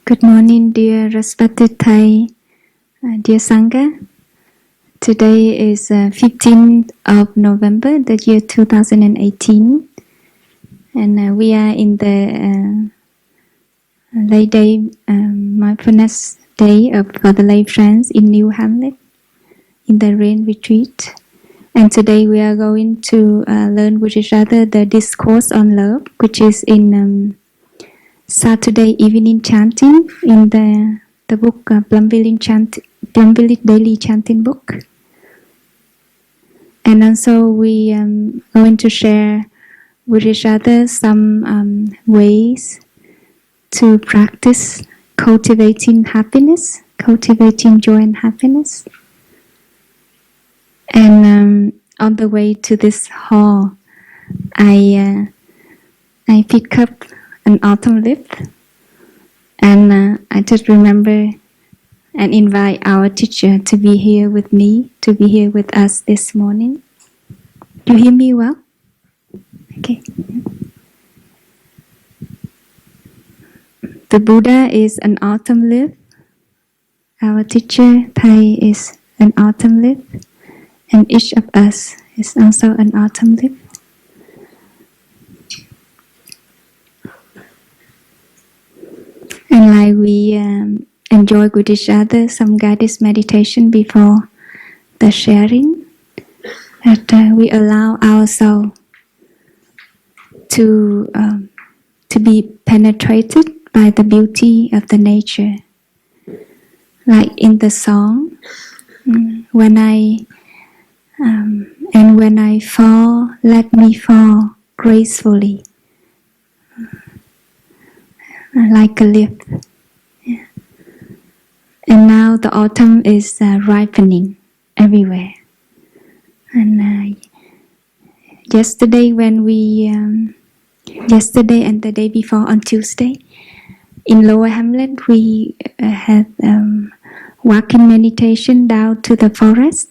Good morning, dear respected Thai, dear Sangha. Today is 15th of November, the year 2018, and we are in the late day mindfulness day for the lay friends in New Hamlet, in the rain retreat. And today we are going to learn with each other the Discourse on Love, which is in Saturday evening chanting in the book Plum Village Daily Chanting book. And also we going to share with each other some ways to practice cultivating happiness, cultivating joy and happiness. And on the way to this hall, I pick up an autumn leaf, and I just remember and invite our teacher to be here with me, to be here with us this morning. You hear me well? Okay. The Buddha is an autumn leaf. Our teacher, Thai, is an autumn leaf. And each of us is also an autumn leaf. And like we enjoy with each other some guided meditation before the sharing, that we allow ourselves to be penetrated by the beauty of the nature. Like in the song, when I fall, let me fall gracefully, like a leaf. Yeah. And now the autumn is ripening everywhere. And yesterday yesterday and the day before on Tuesday, in Lower Hamlet, we had walking meditation down to the forest.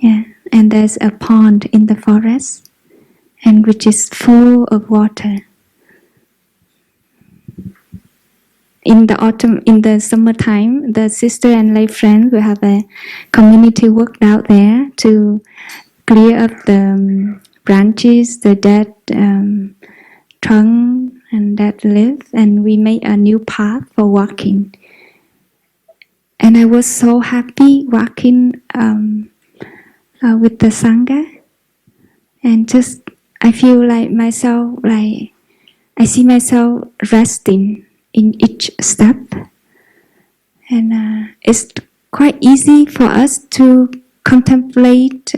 Yeah, and there's a pond in the forest, and which is full of water. In the autumn, in the summertime, the sister and lay friends will have a community work out there to clear up the branches, the dead trunk and dead leaf, and we make a new path for walking. And I was so happy walking with the Sangha, and just I feel like myself, like I see myself resting in each step, and it's quite easy for us to contemplate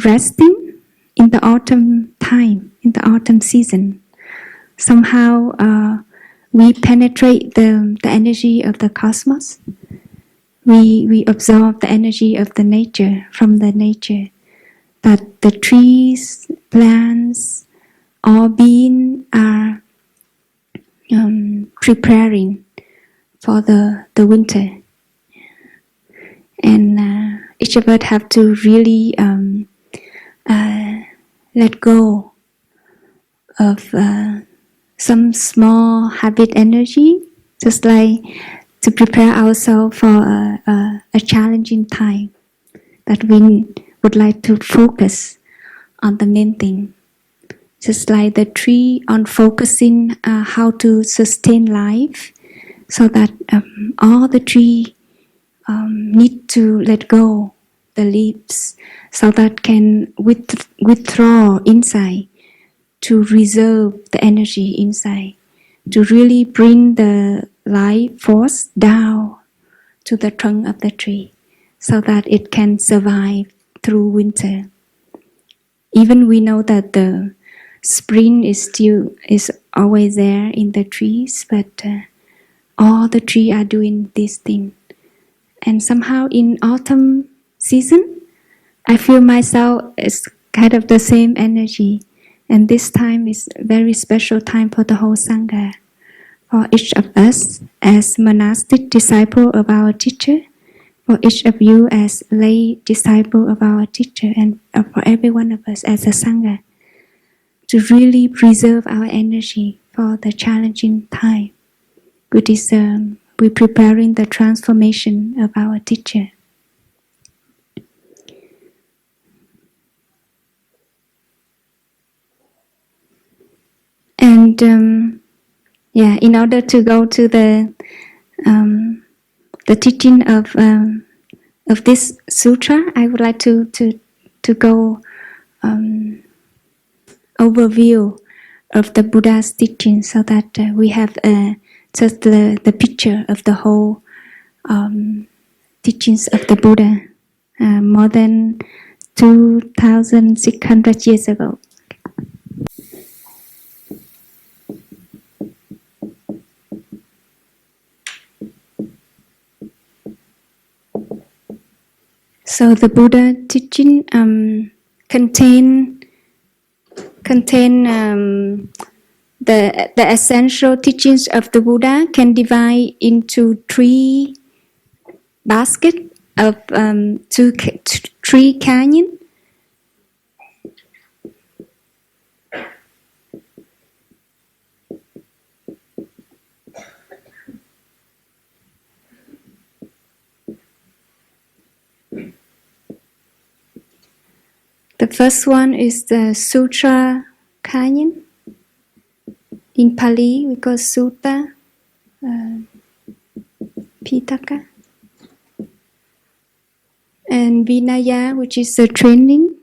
resting in the autumn time, in the autumn season. Somehow we penetrate the energy of the cosmos. We absorb the energy of the nature, from the nature, that the trees, plants, all beings are preparing for the winter. And each of us have to really let go of some small habit energy, just like to prepare ourselves for a challenging time, that we would like to focus on the main thing. Just like the tree on focusing how to sustain life, so that all the tree need to let go the leaves, so that can withdraw inside, to reserve the energy inside, to really bring the life force down to the trunk of the tree, so that it can survive through winter. Even we know that the spring is always there in the trees, but all the trees are doing this thing. And somehow in autumn season, I feel myself is kind of the same energy. And this time is a very special time for the whole Sangha, for each of us as monastic disciple of our teacher, for each of you as lay disciple of our teacher, and for every one of us as a Sangha, to really preserve our energy for the challenging time. Buddhism, we're preparing the transformation of our teacher. And in order to go to the teaching of this sutra, I would like to go overview of the Buddha's teaching, so that we have just the picture of the whole teachings of the Buddha more than 2,600 years ago. So the Buddha teaching contain the essential teachings of the Buddha can divide into three baskets of three canyon. The first one is the Sutra Canyon. In Pali, we call Sutta Pitaka. And Vinaya, which is the training.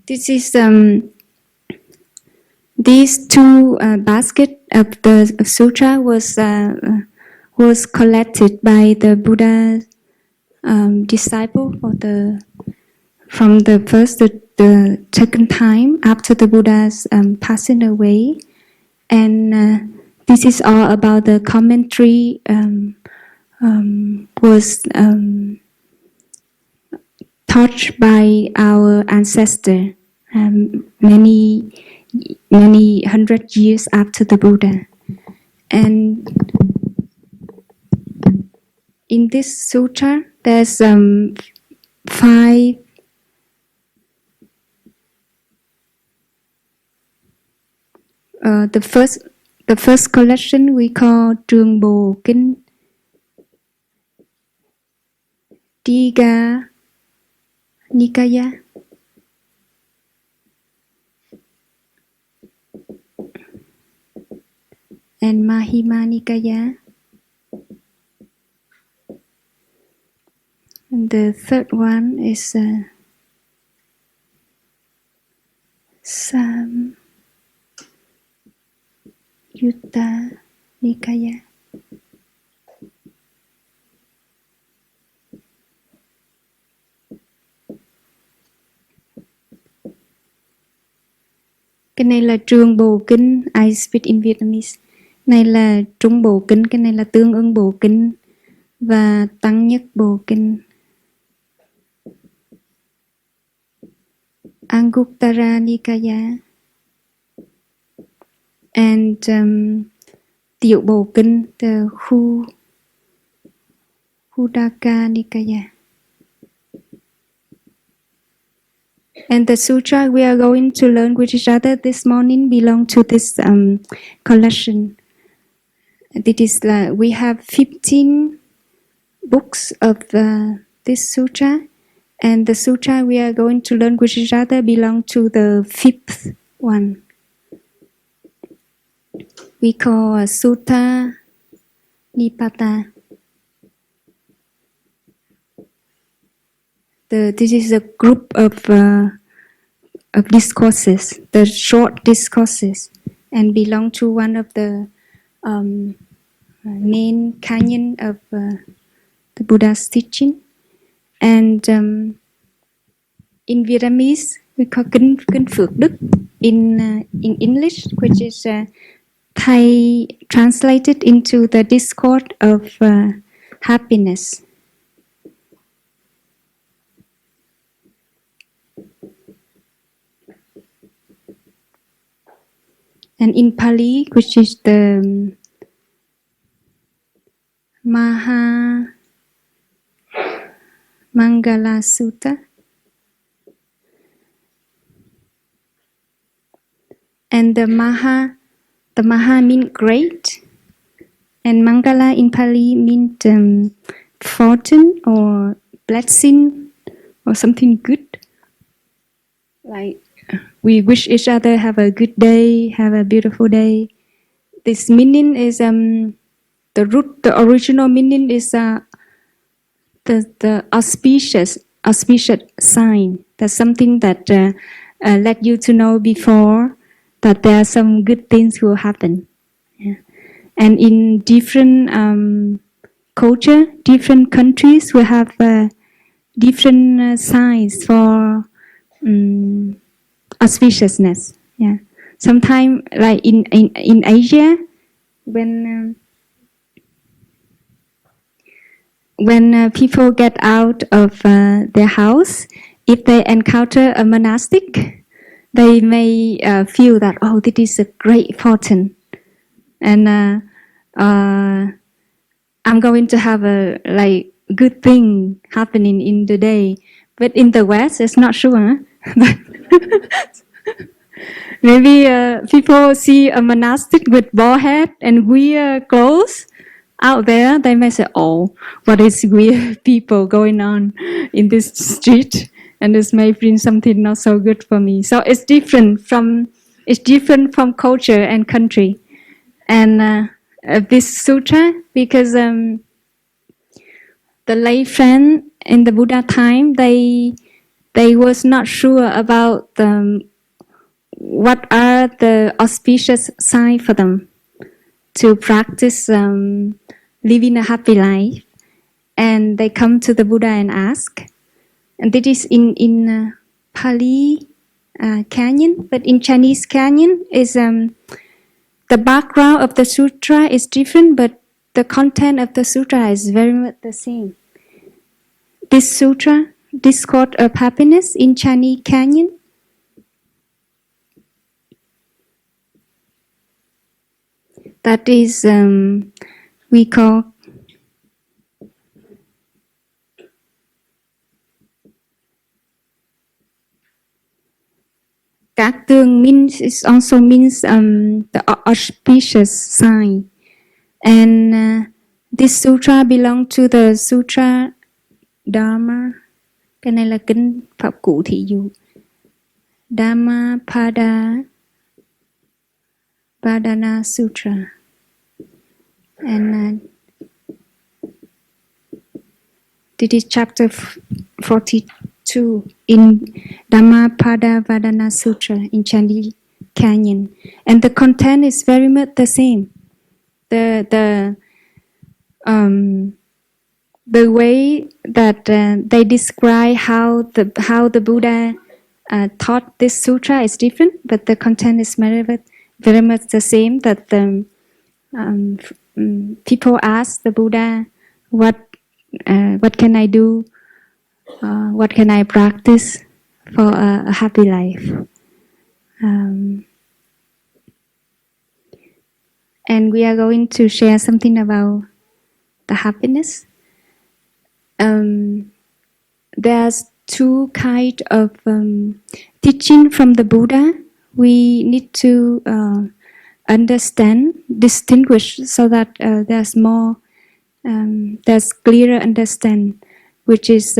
This is these two baskets of the sutra was collected by the Buddha disciple from the first the second time after the Buddha's passing away, and this is all about the commentary was taught by our ancestor many hundred years after the Buddha. And in this sutra, there's five the first collection we call Trường Bồ Kinh, Diga Nikaya, and Mahima Nikaya. And the third one is Samyutta Nikaya. Cái này là Trường Bồ Kinh, I speak in Vietnamese. Này là Trung Bồ Kinh, cái này là Tương Ưng Bồ Kinh và Tăng Nhất Bồ Kinh. Anguttara Nikaya and Tiểu Bồ Kinh, the Hudaka Nikaya. And the sutra we are going to learn with each other this morning belong to this collection. It is we have 15 books of this sutra, and the sutra we are going to learn with each other belong to the fifth one. We call Sutta Nipata. This is a group of discourses, the short discourses, and belong to one of the main canyon of the Buddha's teaching. And in Vietnamese, we call Kinh Phước Đức. In English, which is Thai translated into the Discourse of happiness. And in Pali, which is the Maha Mangala Sutta, and the Maha means great, and Mangala in Pali means fortune or blessing or something good. Like we wish each other have a good day, have a beautiful day. This meaning is the original meaning is the auspicious sign. That's something that let you to know before that there are some good things will happen. Yeah. And in different culture, different countries will have different signs for auspiciousness. Yeah. Sometimes, like in Asia, when people get out of their house, if they encounter a monastic, they may feel that, oh, this is a great fortune, and I'm going to have a like good thing happening in the day. But in the West, it's not sure. Maybe people see a monastic with bald head and weird clothes out there. They may say, "Oh, what is weird people going on in this street?" And this may bring something not so good for me. So it's different from culture and country. And this sutra, because the lay friend in the Buddha time, they was not sure about what are the auspicious signs for them to practice living a happy life, and they come to the Buddha and ask. And this is in Pali Canyon, but in Chinese Canyon is the background of the sutra is different, but the content of the sutra is very much the same. This sutra, Discourse of Happiness in Chinese Canyon, that is we call các tương means it also means the auspicious sign, and this sutra belong to the sutra Dharma. Cái này là kinh pháp cụ thị dụ. Dhammapada Padana Sutra, and this is chapter 42 in Dhammapada Padana Sutra in Chinese Canyon, and the content is very much the same. The way that they describe how the Buddha taught this sutra is different, but the content is very much the same. That the people ask the Buddha, what can I do? What can I practice for a happy life? And we are going to share something about the happiness. There's two kinds of teaching from the Buddha. We need to understand, distinguish, so that there's clearer understand, which is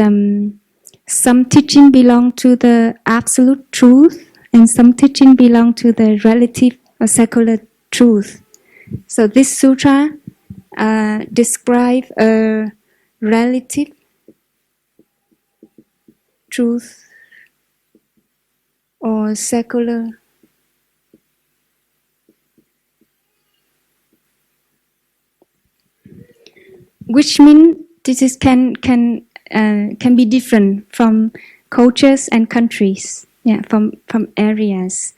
some teaching belong to the absolute truth, and some teaching belong to the relative or secular truth. So this sutra describes a relative truth or secular which means this is can be different from cultures and countries, yeah, from areas,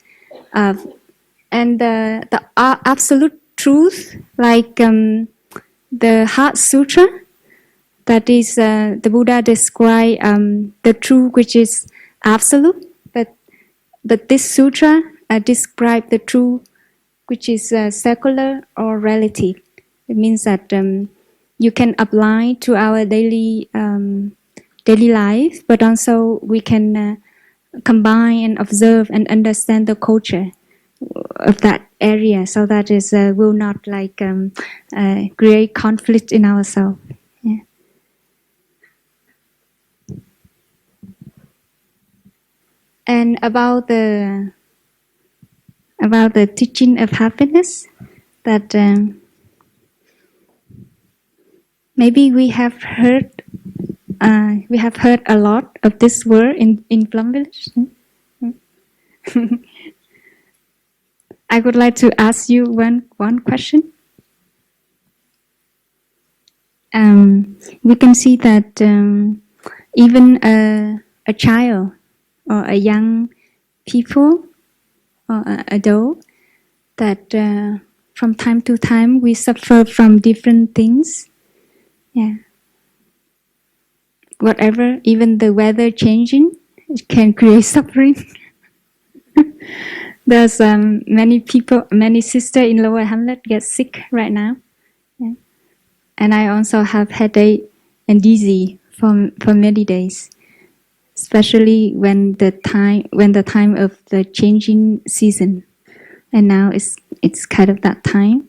and the absolute truth, like the Heart Sutra, that is the Buddha describe the truth which is absolute, but this sutra describe the truth which is circular or relative. It means that you can apply to our daily life, but also we can combine and observe and understand the culture of that area, so that is will not like create conflict in ourselves. Yeah. And about the teaching of happiness, that maybe we have heard a lot of this word in Plum Village. I would like to ask you one question. We can see that even a child or a young people or adult, that from time to time we suffer from different things. Yeah. Whatever, even the weather changing, it can create suffering. There's many sisters in Lower Hamlet get sick right now. Yeah. And I also have headache and dizzy for many days, especially when the time of the changing season. And now it's kind of that time.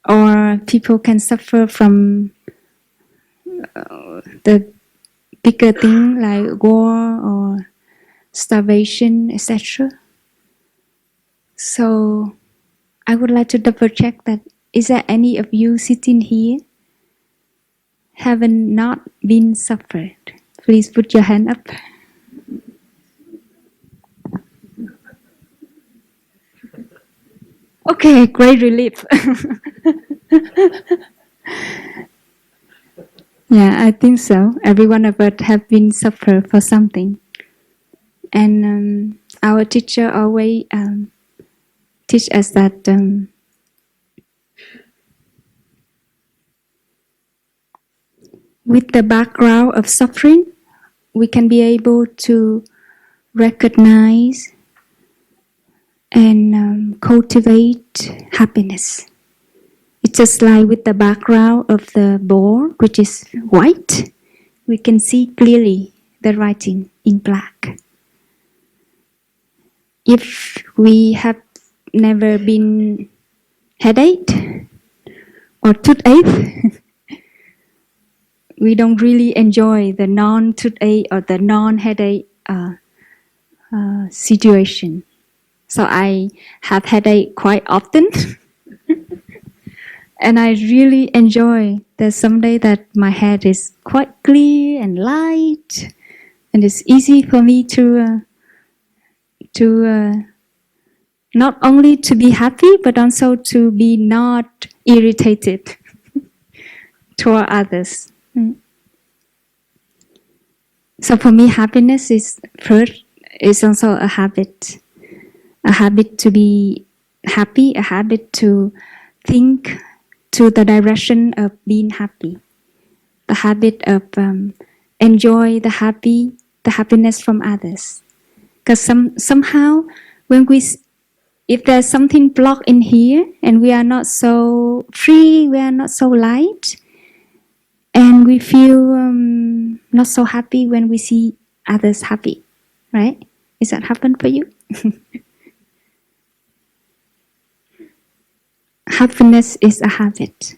Or people can suffer from the bigger thing like war or starvation, etc. So I would like to double check that, is there any of you sitting here haven't not been suffered? Please put your hand up. Okay, great relief. Yeah, I think so. Every one of us have been suffered for something. And our teacher always teach us that with the background of suffering, we can be able to recognize and cultivate happiness. It's just like with the background of the board, which is white, we can see clearly the writing in black. If we have never been headache or toothache, we don't really enjoy the non-toothache or the non-headache situation. So I have headache quite often. And I really enjoy that someday that my head is quite clear and light, and it's easy for me to not only to be happy, but also to be not irritated toward others. So for me, happiness is first, is also a habit to be happy, a habit to think to the direction of being happy, the habit of enjoy the happiness from others. Because somehow when if there's something blocked in here and we are not so free, we are not so light, and we feel not so happy when we see others happy, right? Is that happen for you? Happiness is a habit.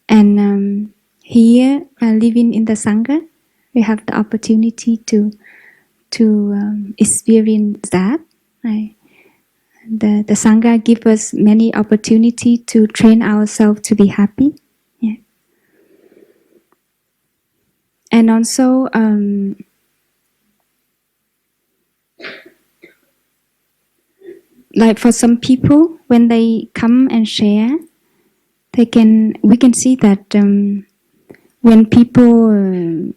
And here, living in the Sangha, we have the opportunity to experience that. Right? The Sangha gives us many opportunity to train ourselves to be happy. Yeah. And also, like for some people, when they come and share, we can see that when people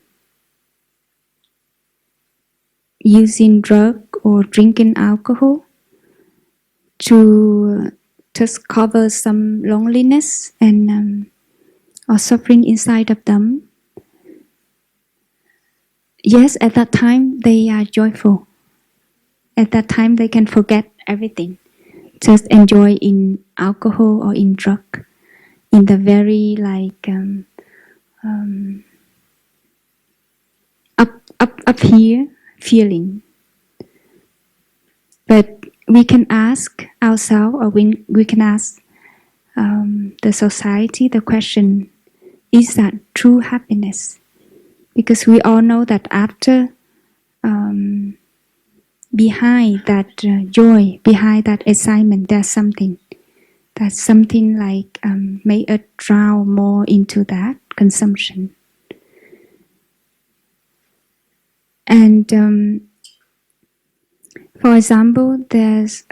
using drug or drinking alcohol to just cover some loneliness and or suffering inside of them, yes, at that time they are joyful. At that time they can forget everything. just enjoy in alcohol or in drug, in the very up here feeling. But we can ask ourselves, or we can ask the society the question: is that true happiness? Because we all know that after behind that joy, behind that excitement, there's something. That's something like make us drown more into that consumption. And for example, there's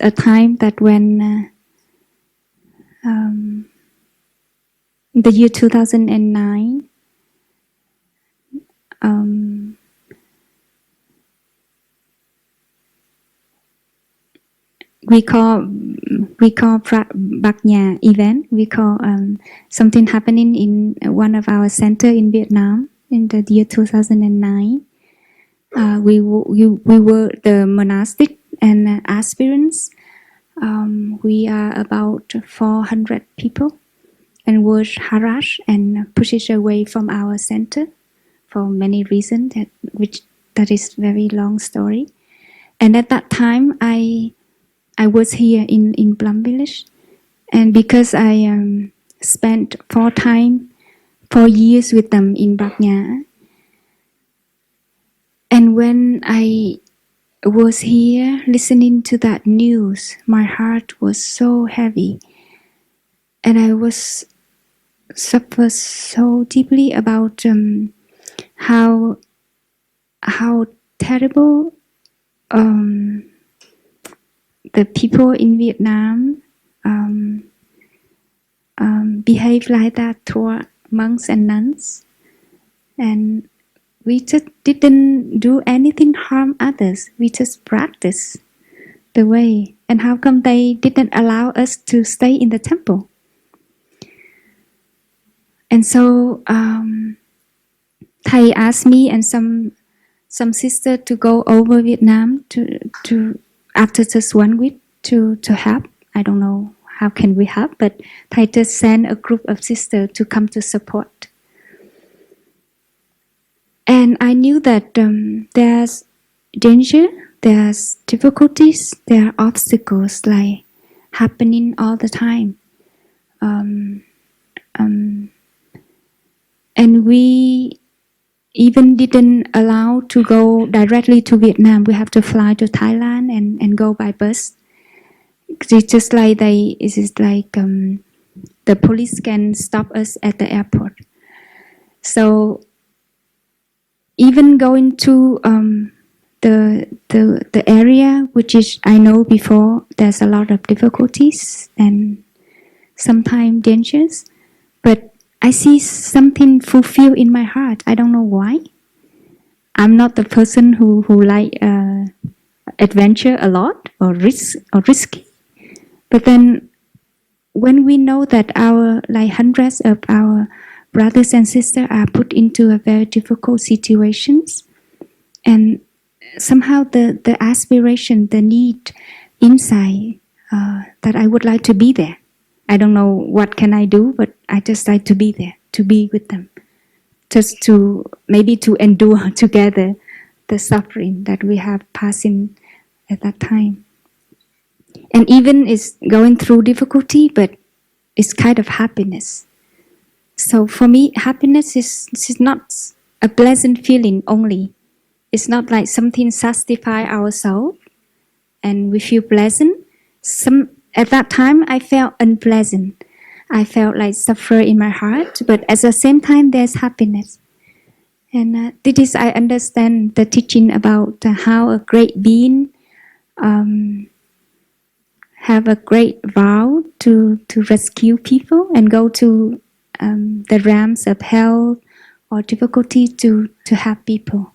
a time that when the year 2009, we call Bạc Nhà event. We call something happening in one of our center in Vietnam in the year 2009. We were the monastic and aspirants. We are about 400 people, and were harassed and pushed away from our center for many reasons. That is very long story. And at that time, I was here in Plum Village, and because I spent 4 years with them in Bạc Nhà, and when I was here listening to that news, my heart was so heavy, and I was suffer so deeply about how terrible the people in Vietnam behave like that toward monks and nuns, and we just didn't do anything harm others. We just practice the way. And how come they didn't allow us to stay in the temple? And so Thầy asked me and some sister to go over Vietnam to after just 1 week to help. I don't know how can we help, but Thầy just sent a group of sisters to come to support. And I knew that there's danger, there's difficulties, there are obstacles like happening all the time. And we even didn't allow to go directly to Vietnam. We have to fly to Thailand and go by bus. It's just like the police can stop us at the airport. So even going to the area, which is I know before, there's a lot of difficulties and sometimes dangers, but I see something fulfilled in my heart. I don't know why. I'm not the person who like adventure a lot or risky. But then when we know that our hundreds of our brothers and sisters are put into a very difficult situations, and somehow the aspiration, the need inside that I would like to be there. I don't know what can I do, but I just like to be there, to be with them, just to maybe to endure together the suffering that we have passing at that time. And even it's going through difficulty, but it's kind of happiness. So for me, happiness is not a pleasant feeling only. It's not like something satisfy our soul and we feel pleasant. At that time, I felt unpleasant. I felt like suffer in my heart, but at the same time, there's happiness. And this is, I understand the teaching about how a great being have a great vow to rescue people and go to the realms of hell or difficulty to help people.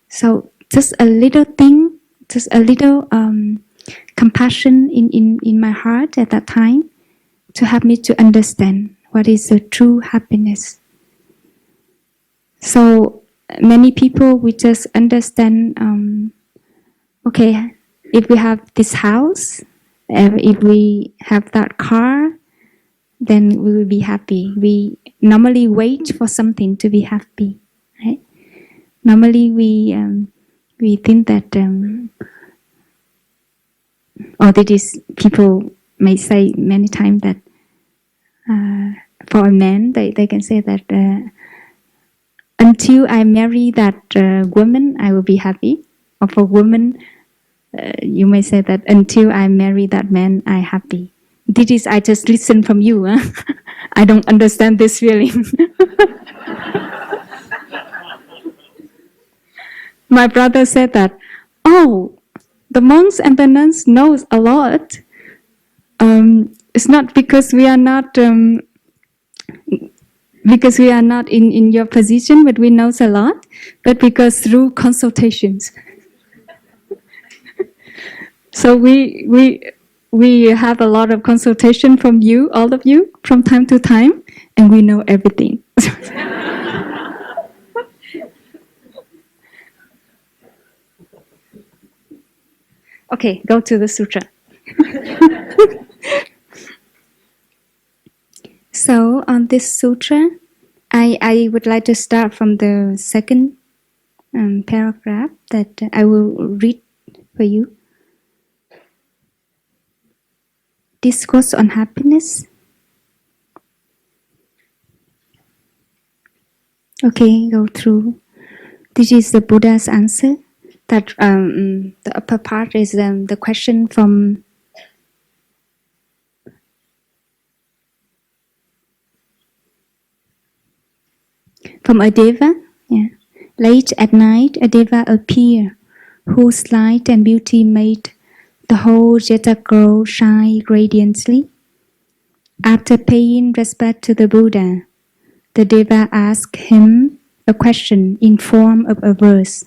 So just a little thing, just a little compassion in my heart at that time to help me to understand what is the true happiness. So many people, we just understand, okay, if we have this house, if we have that car, then we will be happy. We normally wait for something to be happy, right? Normally we think that, or that is, people may say many times that for a man, they can say that until I marry that woman, I will be happy. Or for women, you may say that until I marry that man, I happy. This is, I just listen from you. Huh? I don't understand this feeling. My brother said that, oh, the monks and the nuns knows a lot. It's not because we are not in your position, but we know a lot, but because through consultations. So we have a lot of consultation from you, all of you, from time to time, and we know everything. Okay, go to the sutra. So on this sutra, I would like to start from the second paragraph that I will read for you. Discourse on happiness. Okay, go through. This is the Buddha's answer. That the upper part is the question from a deva. Yeah. Late at night, a deva appeared, whose light and beauty made the whole Jetagra shine radiantly. After paying respect to the Buddha, the deva asked him a question in form of a verse.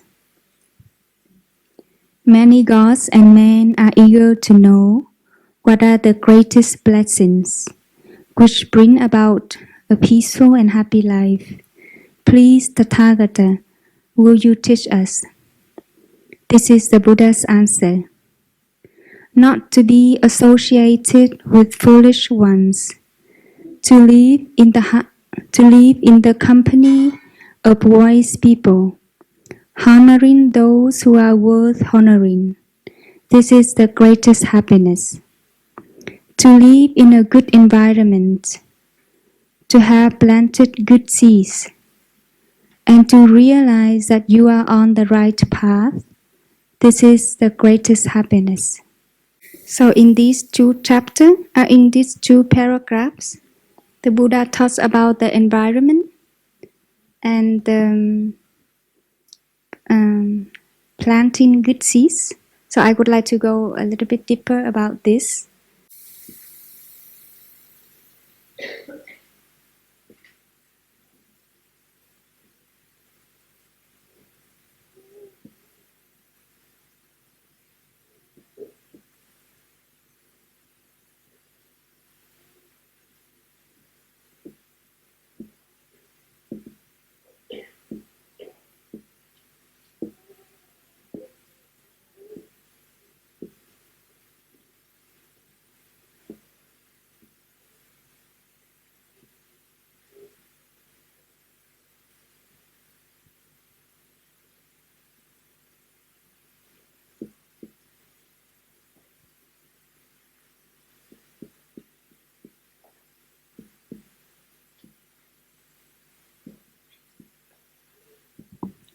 Many gods and men are eager to know what are the greatest blessings which bring about a peaceful and happy life. Please, Tathagata, will you teach us? This is the Buddha's answer. Not to be associated with foolish ones, to live in the company of wise people, honoring those who are worth honoring. This is the greatest happiness. To live in a good environment, to have planted good seeds, and to realize that you are on the right path. This is the greatest happiness. So in these in these two paragraphs, the Buddha talks about the environment and planting good seeds. So I would like to go a little bit deeper about this.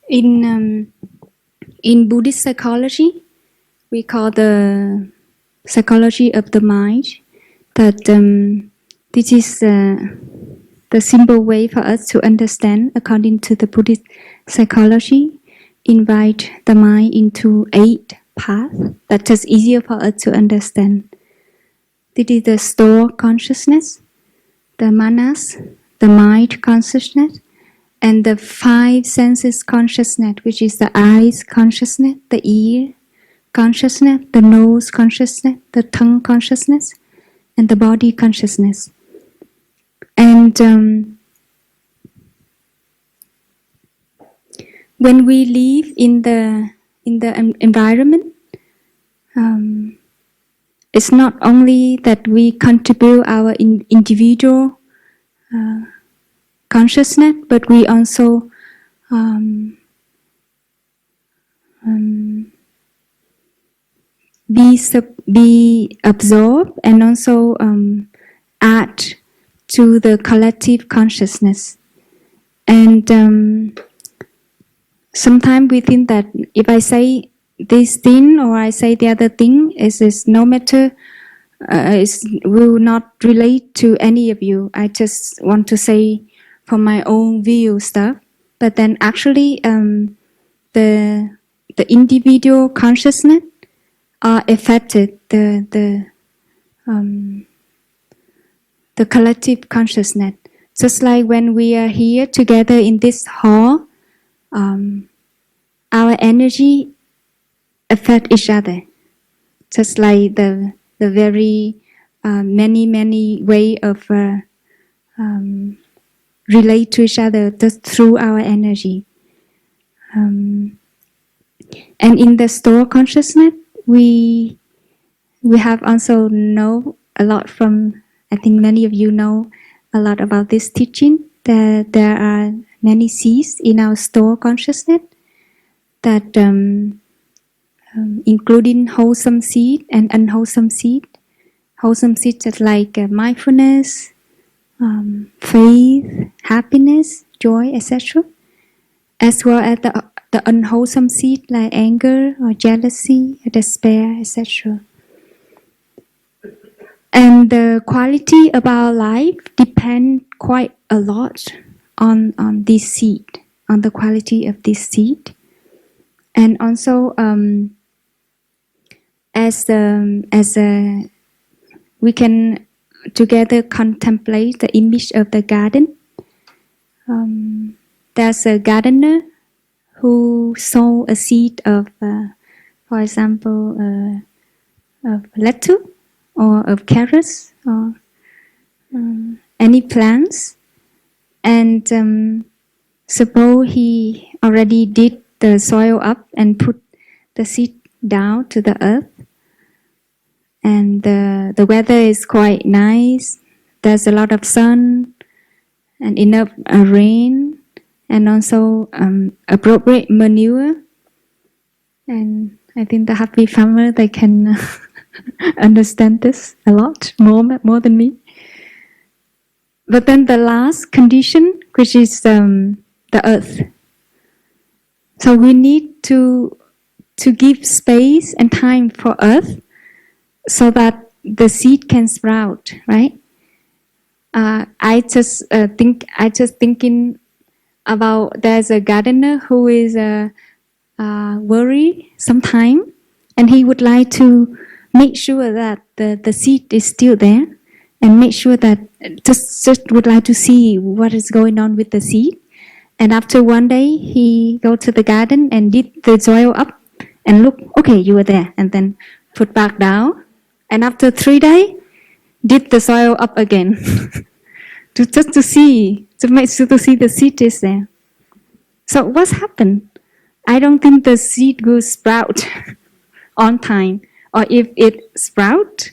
In Buddhist psychology, we call the psychology of the mind that this is the simple way for us to understand, according to the Buddhist psychology, invite the mind into 8 paths that is easier for us to understand. This is the store consciousness, the manas, the mind consciousness, and the 5 senses consciousness, which is the eyes consciousness, the ear consciousness, the nose consciousness, the tongue consciousness, and the body consciousness. And when we live in the environment, it's not only that we contribute our individual consciousness, but we also um, um, be absorbed and also add to the collective consciousness. And sometimes we think that if I say this thing or I say the other thing, is no matter, it will not relate to any of you. I just want to say from my own view stuff. But then actually, the individual consciousness are affected the collective consciousness. Just like when we are here together in this hall, our energy affect each other. Just like the very many way of relate to each other just through our energy. And in the store consciousness, we have also know a lot from, I think many of you know a lot about this teaching, that there are many seeds in our store consciousness that including wholesome seed and unwholesome seed. Wholesome seeds just like mindfulness, faith, happiness, joy, etc. As well as the unwholesome seed like anger or jealousy, or despair, etc. And the quality of our life depends quite a lot on this seed, on the quality of this seed. And also, as we can together contemplate the image of the garden. There's a gardener who sow a seed of, for example, of lettuce or of carrots or any plants. And suppose he already did the soil up and put the seed down to the earth. And the weather is quite nice. There's a lot of sun and enough rain, and also appropriate manure. And I think the happy farmer, they can understand this a lot more than me. But then the last condition, which is the earth. So we need to give space and time for earth so that the seed can sprout, right? I just thinking about, there's a gardener who is worried sometime, and he would like to make sure that the seed is still there, and make sure that just would like to see what is going on with the seed. And after one day, he go to the garden and did the soil up and look, okay, you were there, and then put back down. And after 3 days, did the soil up again to make sure to see the seed is there. So what's happened? I don't think the seed will sprout on time, or if it sprout,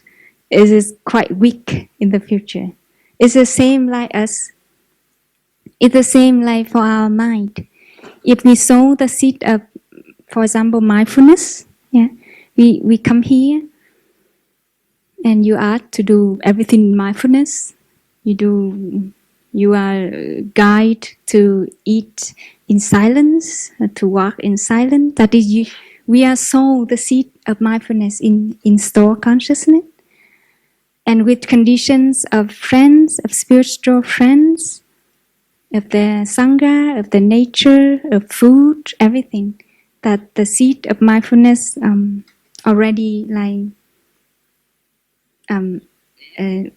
it is quite weak in the future. It's the same like us. It's the same like for our mind. If we sow the seed of, for example, mindfulness, yeah, we come here and you are to do everything in mindfulness. You are guided to eat in silence, to walk in silence. That is, we are sow the seed of mindfulness in store consciousness. And with conditions of friends, of spiritual friends, of the sangha, of the nature, of food, everything, that the seed of mindfulness already like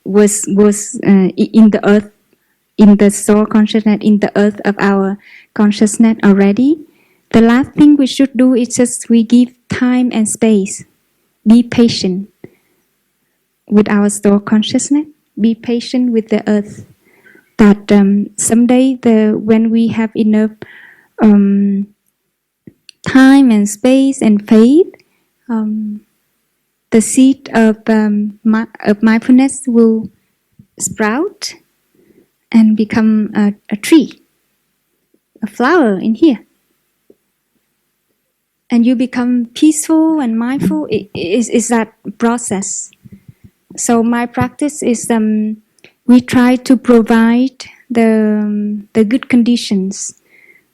was in the earth, in the soul consciousness, in the earth of our consciousness already. The last thing we should do is just we give time and space. Be patient with our soul consciousness. Be patient with the earth. That someday, when we have enough time and space and faith, the seed of mindfulness will sprout and become a tree, a flower in here. And you become peaceful and mindful. Is that process. So my practice is we try to provide the good conditions,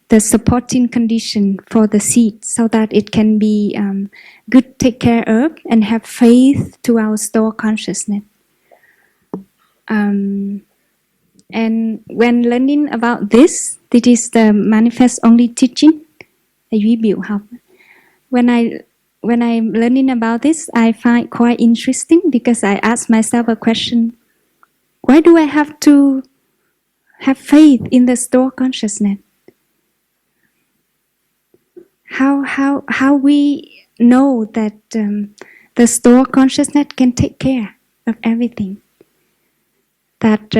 the supporting condition for the seed, so that it can be good, take care of, and have faith to our store consciousness. And when learning about this is the manifest only teaching. Duy biểu học. When I'm learning about this, I find quite interesting because I ask myself a question: why do I have to have faith in the store consciousness? How we know that the store consciousness can take care of everything? That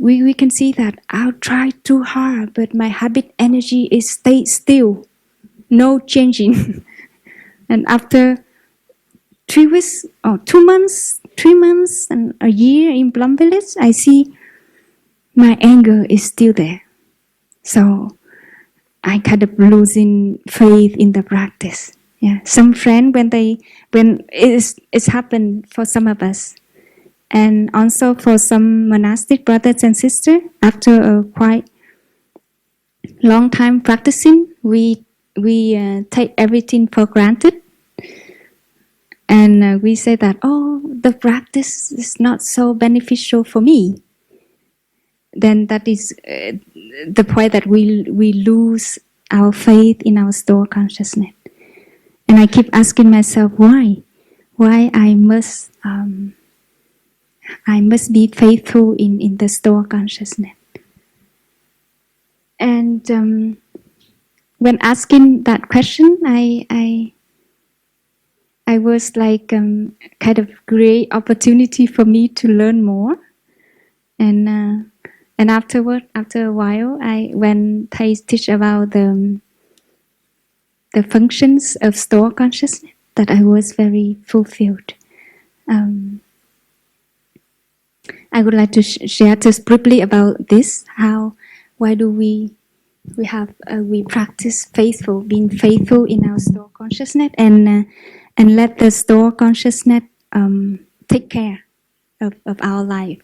we can see that I'll try too hard, but my habit energy is stay still, no changing. And after 3 weeks or 2 months, 3 months, and a year in Plum Village, I see my anger is still there. So I kind of losing faith in the practice. Yeah, some friend when it's happened for some of us, and also for some monastic brothers and sisters, after a quite long time practicing, we take everything for granted, and we say that, oh, the practice is not so beneficial for me. Then that is the point that we lose our faith in our store consciousness. And I keep asking myself, why I must be faithful in the store consciousness. And when asking that question, I was like kind of great opportunity for me to learn more. And afterward, after a while, when Thầy teach about the functions of store consciousness, that I was very fulfilled. I would like to share just briefly about this. Why do we practice being faithful in our store consciousness, and let the store consciousness take care of our life.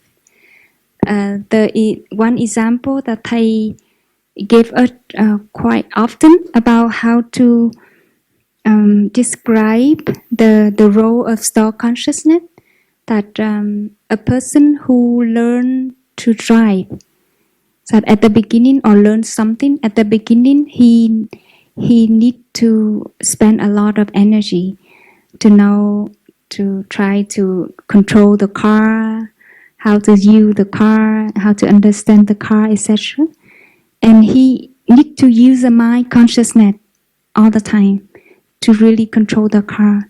The one example that Thầy gave us quite often about how to describe the role of store consciousness, that a person who learns to drive, that at the beginning, or learn something at the beginning, he need to spend a lot of energy to try to control the car, how to use the car, how to understand the car, etc. And he need to use the mind consciousness all the time to really control the car.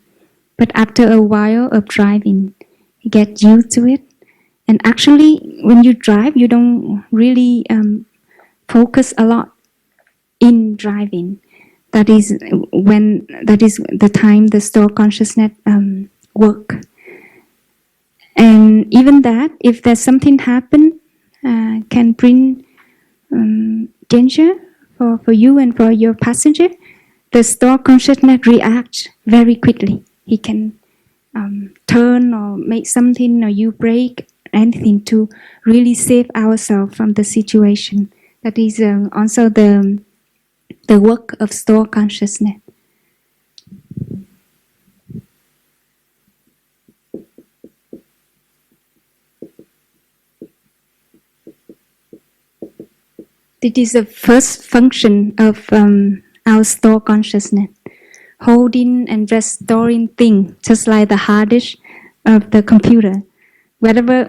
But after a while of driving, he gets used to it. And actually, when you drive, you don't really focus a lot in driving. That is the time the store consciousness work. And even that, if there's something happen, can bring danger for you and for your passenger, the store consciousness reacts very quickly. He can turn or make something, or you break anything to really save ourselves from the situation. That is also the work of store consciousness. It is the first function of our store consciousness, holding and restoring things, just like the hard disk of the computer. Whatever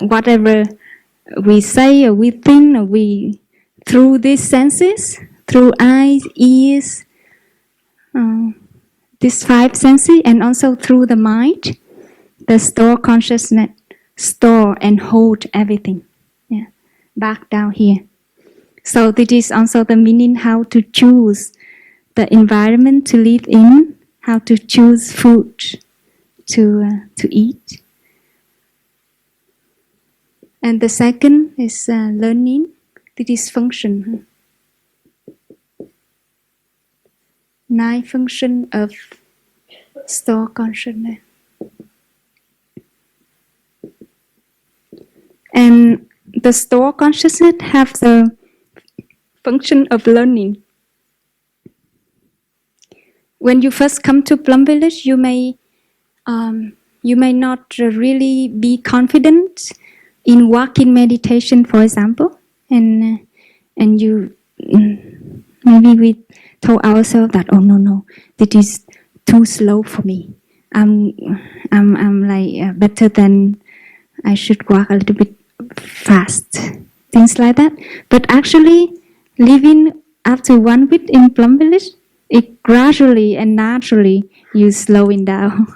we say or we think, or we through these senses, through eyes, ears, these 5 senses, and also through the mind, the store consciousness store and hold everything. Yeah, back down here. So this is also the meaning how to choose the environment to live in, how to choose food, to eat. And the second is learning. This is function. 9 function of store consciousness. And the store consciousness have the function of learning. When you first come to Plum Village, you may not really be confident in walking meditation, for example, and you maybe we told ourselves that, oh no, this is too slow for me. I'm like better than I should walk a little bit fast, things like that. But actually, living after 1 week in Plum Village, it gradually and naturally you slowing down.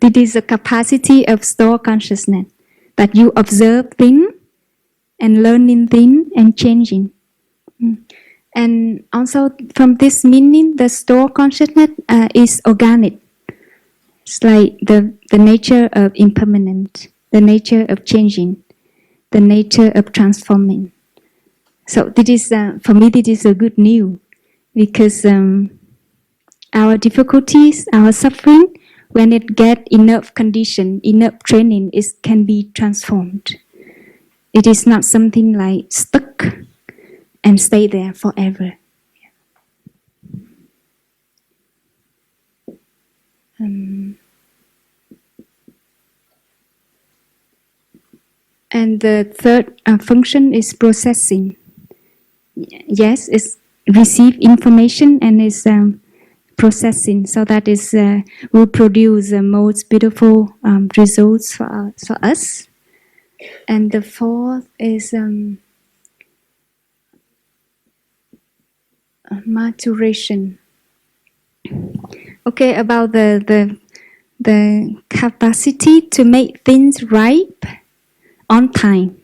This is a capacity of store consciousness that you observe things and learning things and changing. And also from this meaning, the store consciousness is organic. It's like the nature of impermanence, the nature of changing, the nature of transforming. So this is, for me, this is a good news because our difficulties, our suffering, when it get enough condition, enough training, it can be transformed. It is not something like stuck and stay there forever. And the third function is processing. Yes, it's receive information and is processing, so that is will produce the most beautiful results for us. And the fourth is maturation. Okay, about the capacity to make things ripe on time.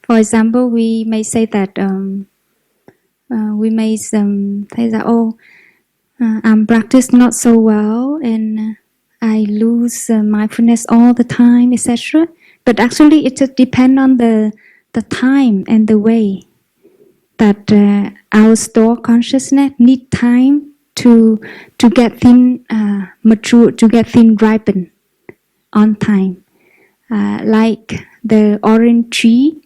For example, we may say that I'm practiced not so well and I lose mindfulness all the time, etc. But actually, it depends on the time and the way that our store consciousness need time to get things mature, to get things ripen on time. Like the orange tree,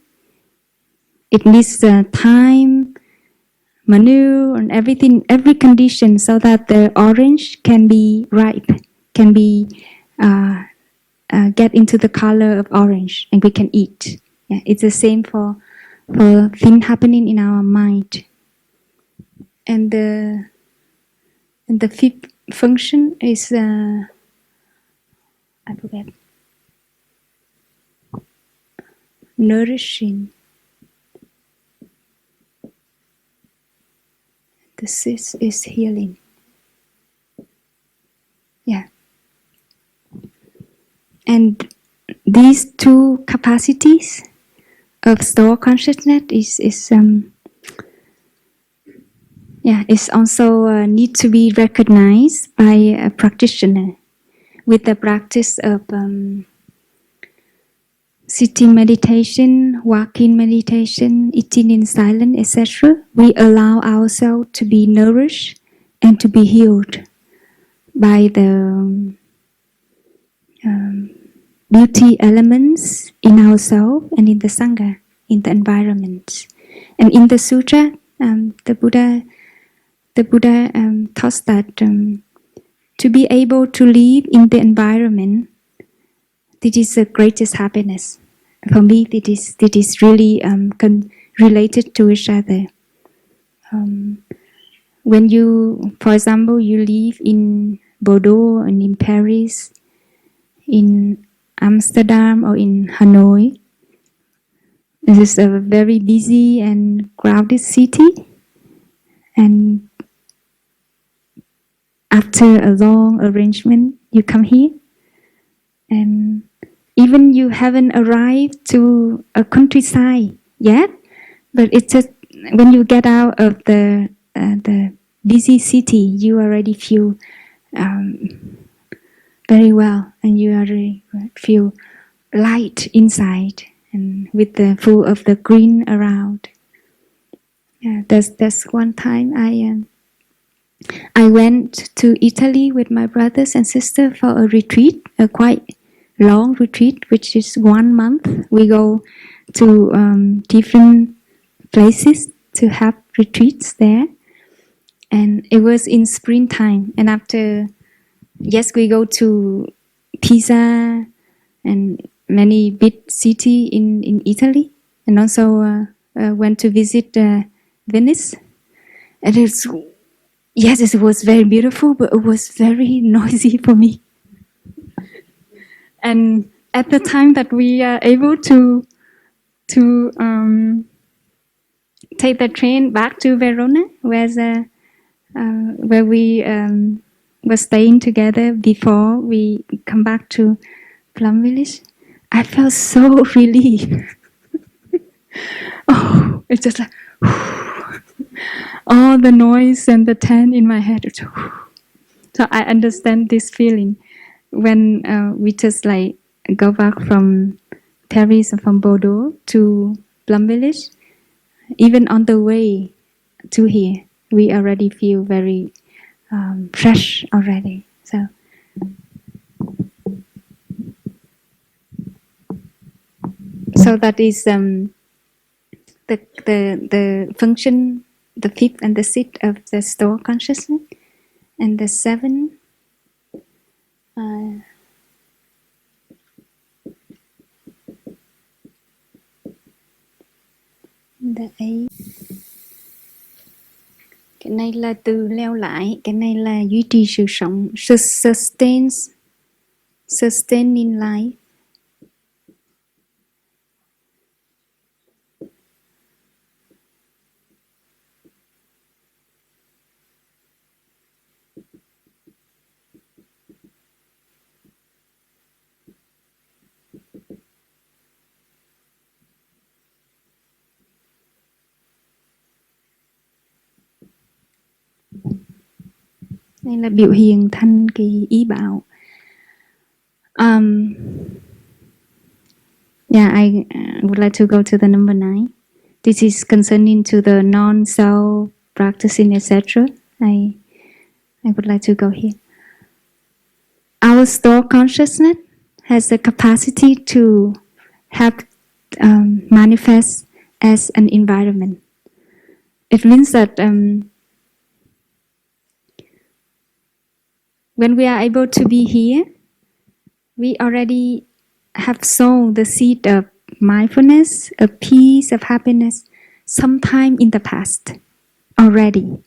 it needs time, manure, and everything, every condition, so that the orange can be ripe, can be get into the color of orange, and we can eat. Yeah, it's the same for things happening in our mind. And the fifth function is I forget. Nourishing. The sixth is healing. Yeah. And these two capacities of store consciousness is also need to be recognized by a practitioner. With the practice of sitting meditation, walking meditation, eating in silence, etc., we allow ourselves to be nourished and to be healed by the beauty elements in ourselves and in the Sangha, in the environment. And in the sutra, the Buddha taught that to be able to live in the environment, this is the greatest happiness. For me, this is really related to each other. When you, for example, you live in Bordeaux and in Paris, in Amsterdam or in Hanoi, this is a very busy and crowded city. And after a long arrangement, you come here, and even you haven't arrived to a countryside yet, but it's just when you get out of the busy city, you already feel very well, and you already feel light inside and with the full of the green around. Yeah, that's one time I went to Italy with my brothers and sister for a retreat, a quite long retreat, which is 1 month. We go to different places to have retreats there, and it was in springtime. And after, yes, we go to Pisa and many big city in Italy, and also went to visit Venice. And it's, yes, it was very beautiful, but it was very noisy for me. And at the time that we are able to take the train back to Verona, where we were staying together before we come back to Plum Village, I felt so relieved. Oh, it's just like all the noise and the tent in my head. So I understand this feeling when we just like go back from Paris or from Bordeaux to Plum Village. Even on the way to here, we already feel very fresh already. So that is the function, the fifth and the sixth of the store consciousness, and the seven. The eight. Cái này là từ leo lại, cái này là duy trì sự sống, sustaining life. Đây là biểu hiện thành cái ý bảo. Yeah, I would like to go to the number 9. This is concerning to the non-self practicing, etc. I would like to go here. Our store consciousness has the capacity to have manifest as an environment. It means that when we are able to be here, we already have sown the seed of mindfulness, of peace, of happiness, sometime in the past already.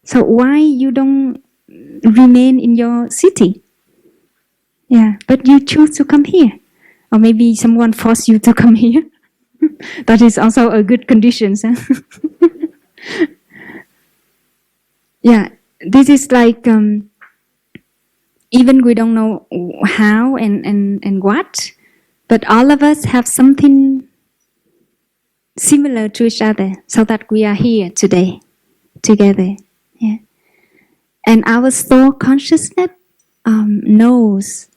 So why you don't remain in your city? Yeah, but you choose to come here. Or maybe someone forced you to come here. That is also a good condition. Yeah, this is like even we don't know how and what, but all of us have something similar to each other so that we are here today together. Yeah. And our soul consciousness knows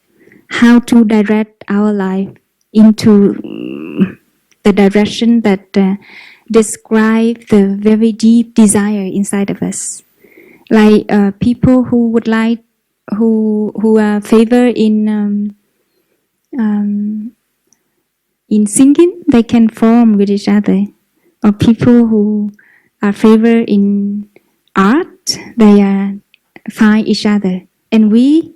how to direct our life into the direction that describe the very deep desire inside of us. Like people who would like, who are favor in singing, they can form with each other. Or people who are favor in art, they find each other. And we,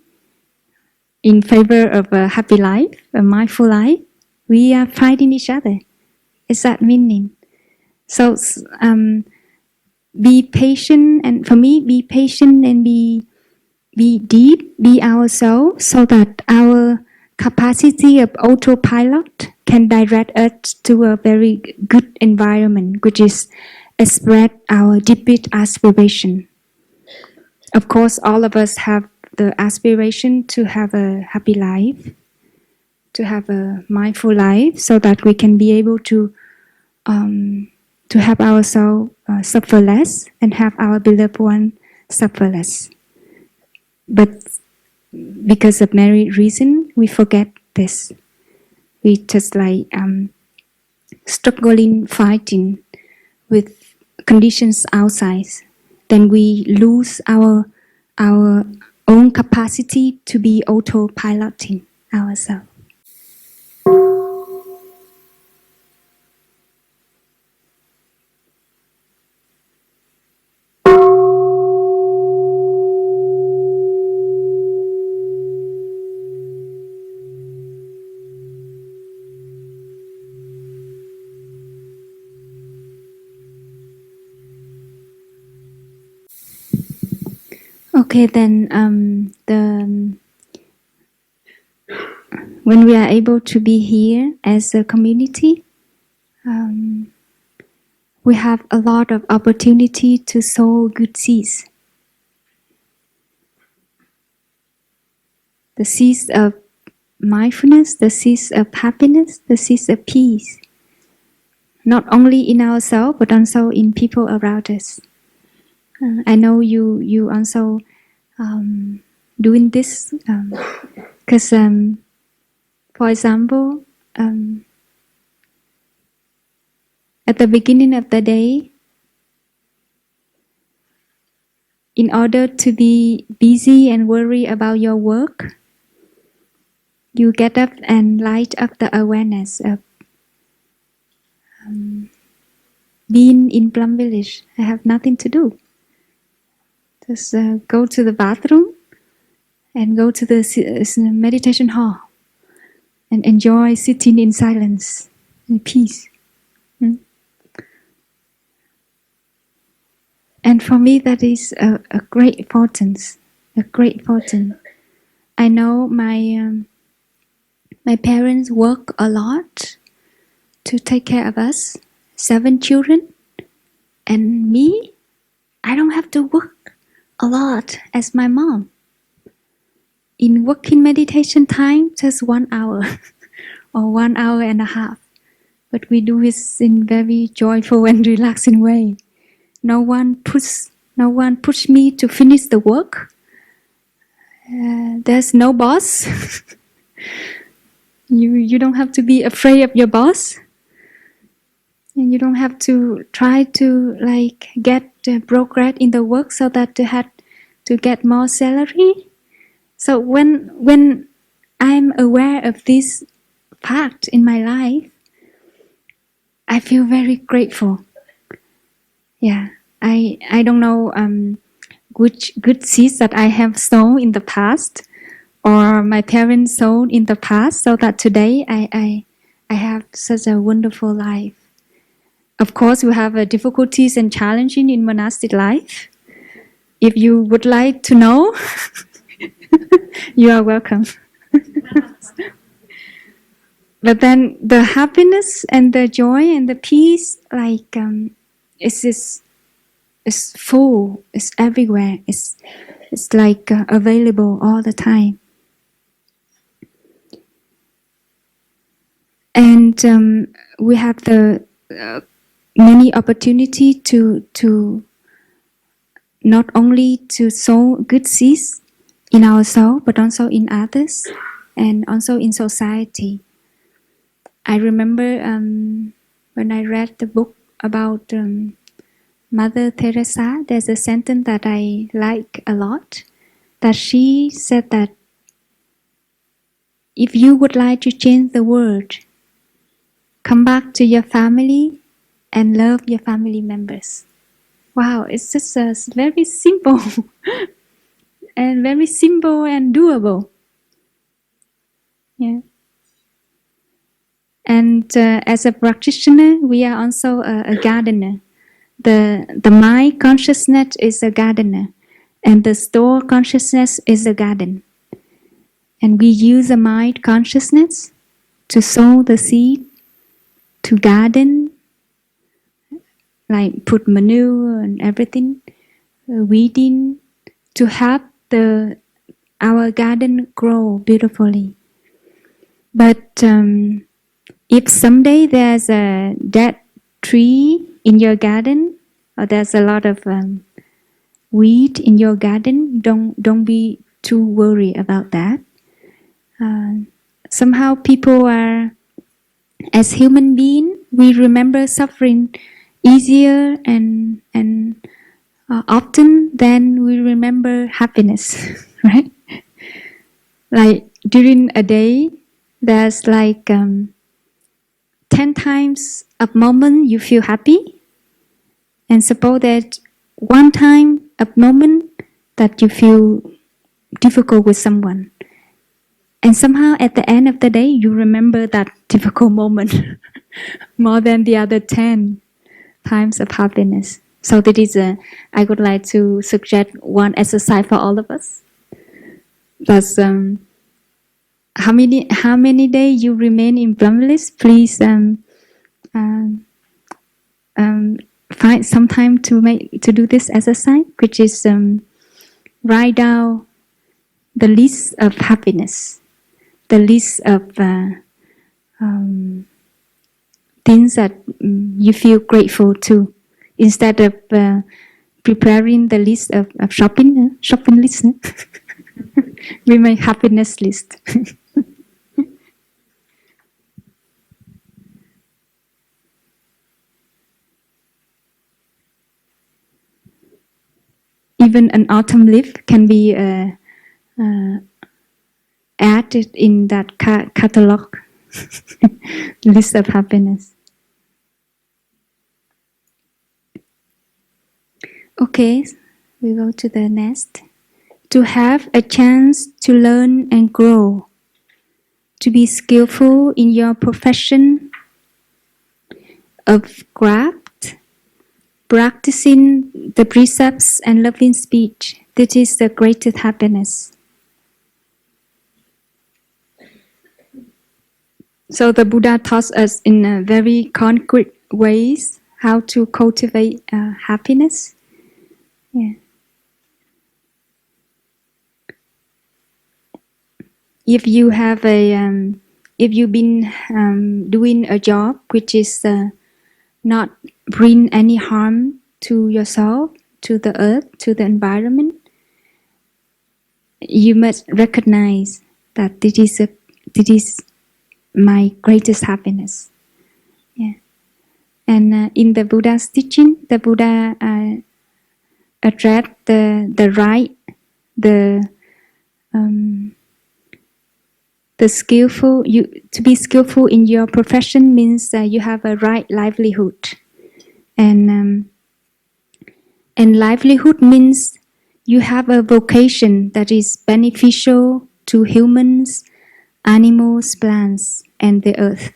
in favor of a happy life, a mindful life, we are finding each other. Is that meaning? So be patient, and for me, be patient and be deep, be ourselves, so that our capacity of autopilot can direct us to a very good environment, which is express our deepest aspiration. Of course, all of us have the aspiration to have a happy life, to have a mindful life, so that we can be able to have ourselves suffer less and have our beloved one suffer less. But because of many reasons, we forget this. We just like struggling, fighting with conditions outside. Then we lose our own capacity to be autopiloting ourselves. Okay, then when we are able to be here as a community, we have a lot of opportunity to sow good seeds. The seeds of mindfulness, the seeds of happiness, the seeds of peace. Not only in ourselves, but also in people around us. I know you also doing this because, for example, at the beginning of the day, in order to be busy and worry about your work, you get up and light up the awareness of being in Plum Village. I have nothing to do. Just go to the bathroom and go to the meditation hall and enjoy sitting in silence and peace. And for me, that is a great importance. A great importance. I know my parents work a lot to take care of us, 7 children, and me, I don't have to work a lot as my mom. In working meditation time, just 1 hour or 1 hour and a half. But we do it in very joyful and relaxing way. No one push me to finish the work. There's no boss. You don't have to be afraid of your boss. And you don't have to try to like get progress in the work so that to get more salary. So when I'm aware of this fact in my life, I feel very grateful. Yeah, I don't know which good seeds that I have sown in the past, or my parents sown in the past, so that today I have such a wonderful life. Of course, we have difficulties and challenges in monastic life. If you would like to know, you are welcome. But then the happiness and the joy and the peace, like it's full. It's everywhere. It's like available all the time. And we have the many opportunity to not only to sow good seeds in ourselves, but also in others, and also in society. I remember when I read the book about Mother Teresa, there's a sentence that I like a lot, that she said that if you would like to change the world, come back to your family and love your family members. Wow, it's just very simple and very simple and doable. Yeah. And as a practitioner, we are also a gardener. The mind consciousness is a gardener, and the store consciousness is a garden. And we use the mind consciousness to sow the seed, to garden, like put manure and everything, weeding, to help our garden grow beautifully. But if someday there's a dead tree in your garden, or there's a lot of weed in your garden, don't be too worried about that. Somehow people are, as human beings, we remember suffering easier and often than we remember happiness, right? Like during a day, there's like 10 times a moment you feel happy, and suppose that one time a moment that you feel difficult with someone. And somehow at the end of the day, you remember that difficult moment more than the other 10 times of happiness. So that is I would like to suggest one exercise for all of us. That's how many days you remain in Plumless. Please um, find some time to do this exercise, which is write down the list of happiness, the list of things that you feel grateful to, instead of preparing the list of shopping list. We make happiness list. Even an autumn leaf can be added in that catalog list of happiness. Okay, we go to the next. To have a chance to learn and grow, to be skillful in your profession of craft, practicing the precepts and loving speech. This is the greatest happiness. So the Buddha taught us in a very concrete ways how to cultivate happiness. Yeah. If you have if you've been doing a job which is not bring any harm to yourself, to the earth, to the environment, you must recognize that this is my greatest happiness. Yeah. And in the Buddha's teaching, the Buddha addressed the right, the skillful. To be skillful in your profession means you have a right livelihood, and livelihood means you have a vocation that is beneficial to humans, animals, plants, and the earth,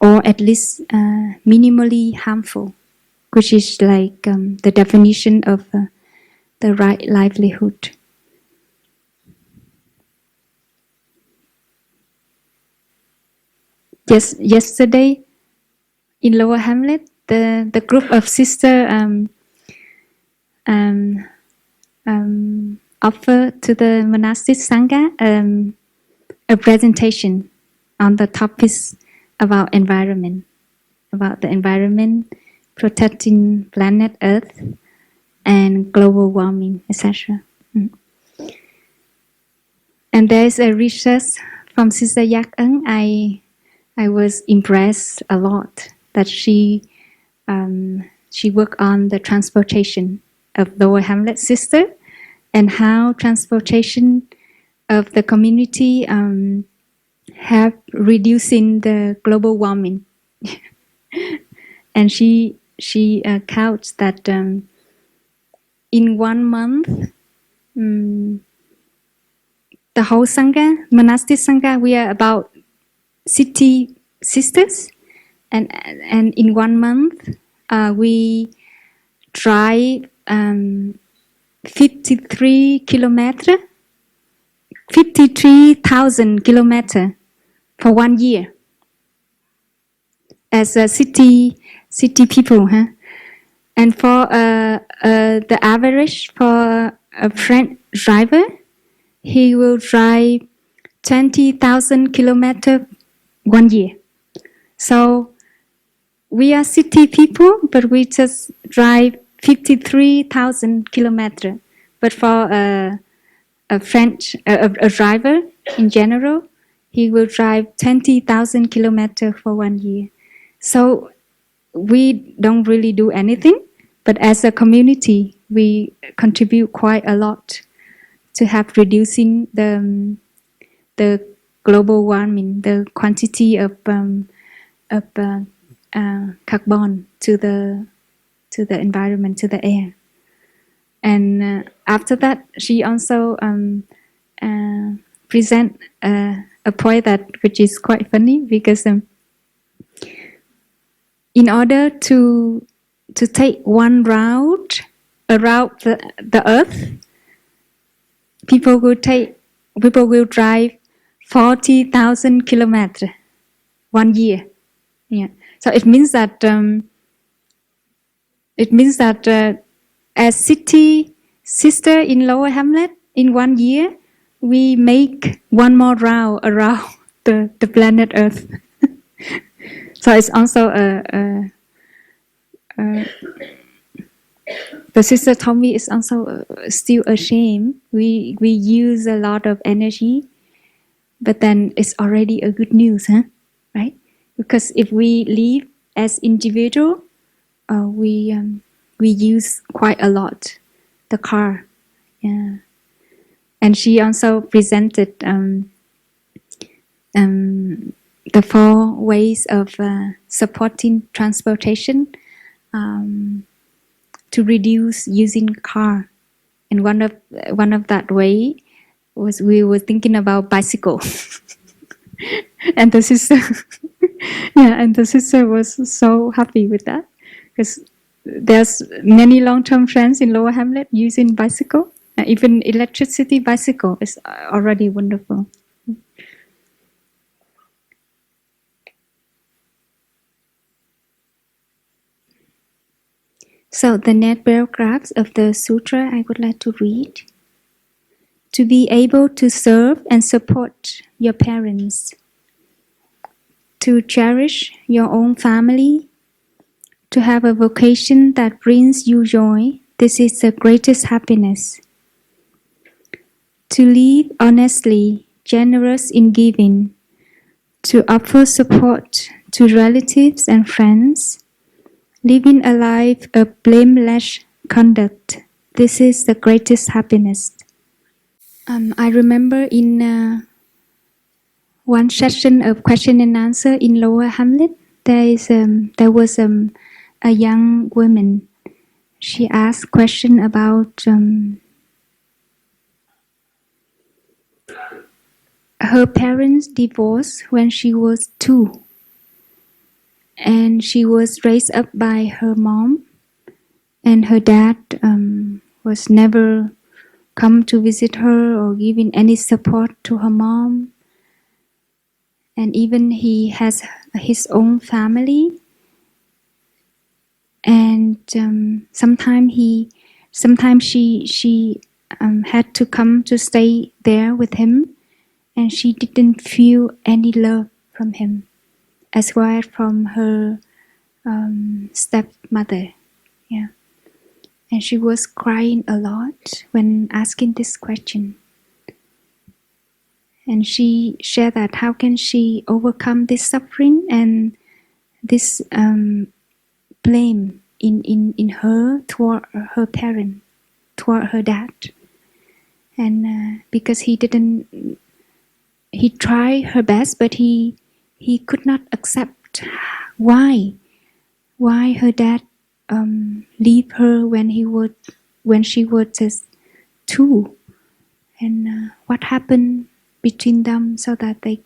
or at least minimally harmful, which is like the definition of the right livelihood. Yesterday in Lower Hamlet, the group of sisters offered to the monastic sangha a presentation on the topics about the environment, protecting planet Earth, and global warming, etc. And there is a research from Sister Yak Eng. I was impressed a lot that she worked on the transportation of Lower Hamlet sister, and how transportation of the community have reducing the global warming. And she counts that in 1 month, the whole sangha, monastic sangha, we are about 60 sisters, and in 1 month we drive 53,000 kilometers for 1 year as a city people, huh? And for the average for a French driver, he will drive 20,000 kilometers 1 year. So we are city people, but we just drive 53,000 kilometers. But for a driver in general, he will drive 20,000 kilometers for 1 year. So we don't really do anything, but as a community, we contribute quite a lot to have reducing the global warming, the quantity of carbon to the environment, to the air. And after that, she also present a point which is quite funny, because in order to take one round around the earth, people will drive 40,000 kilometers 1 year. Yeah. So it means that as city sister in Lower Hamlet, in 1 year, we make one more round around the planet Earth. So it's also the sister told me it's also still a shame. We use a lot of energy, but then it's already a good news, huh? Right? Because if we live as individual, we use quite a lot the car. Yeah. And she also presented the 4 ways of supporting transportation to reduce using car. And one of that way was we were thinking about bicycle. And the sister was so happy with that, because there's many long-term trends in Lower Hamlet using bicycle. Even electricity bicycle is already wonderful. So the next paragraphs of the sutra I would like to read. To be able to serve and support your parents, to cherish your own family, to have a vocation that brings you joy, this is the greatest happiness. To live honestly, generous in giving, to offer support to relatives and friends, living a life of blameless conduct, this is the greatest happiness. I remember in one session of question and answer in Lower Hamlet, there was a young woman. She asked question about her parents divorced when she was 2, and she was raised up by her mom, and her dad was never come to visit her or giving any support to her mom. And even he has his own family, and sometimes she had to come to stay there with him, and she didn't feel any love from him, as well as from her stepmother. Yeah, and she was crying a lot when asking this question. And she shared that how can she overcome this suffering and this blame in her toward her parent, toward her dad. And because he tried her best, but he could not accept why her dad leave her when she was just 2, and what happened between them, so that they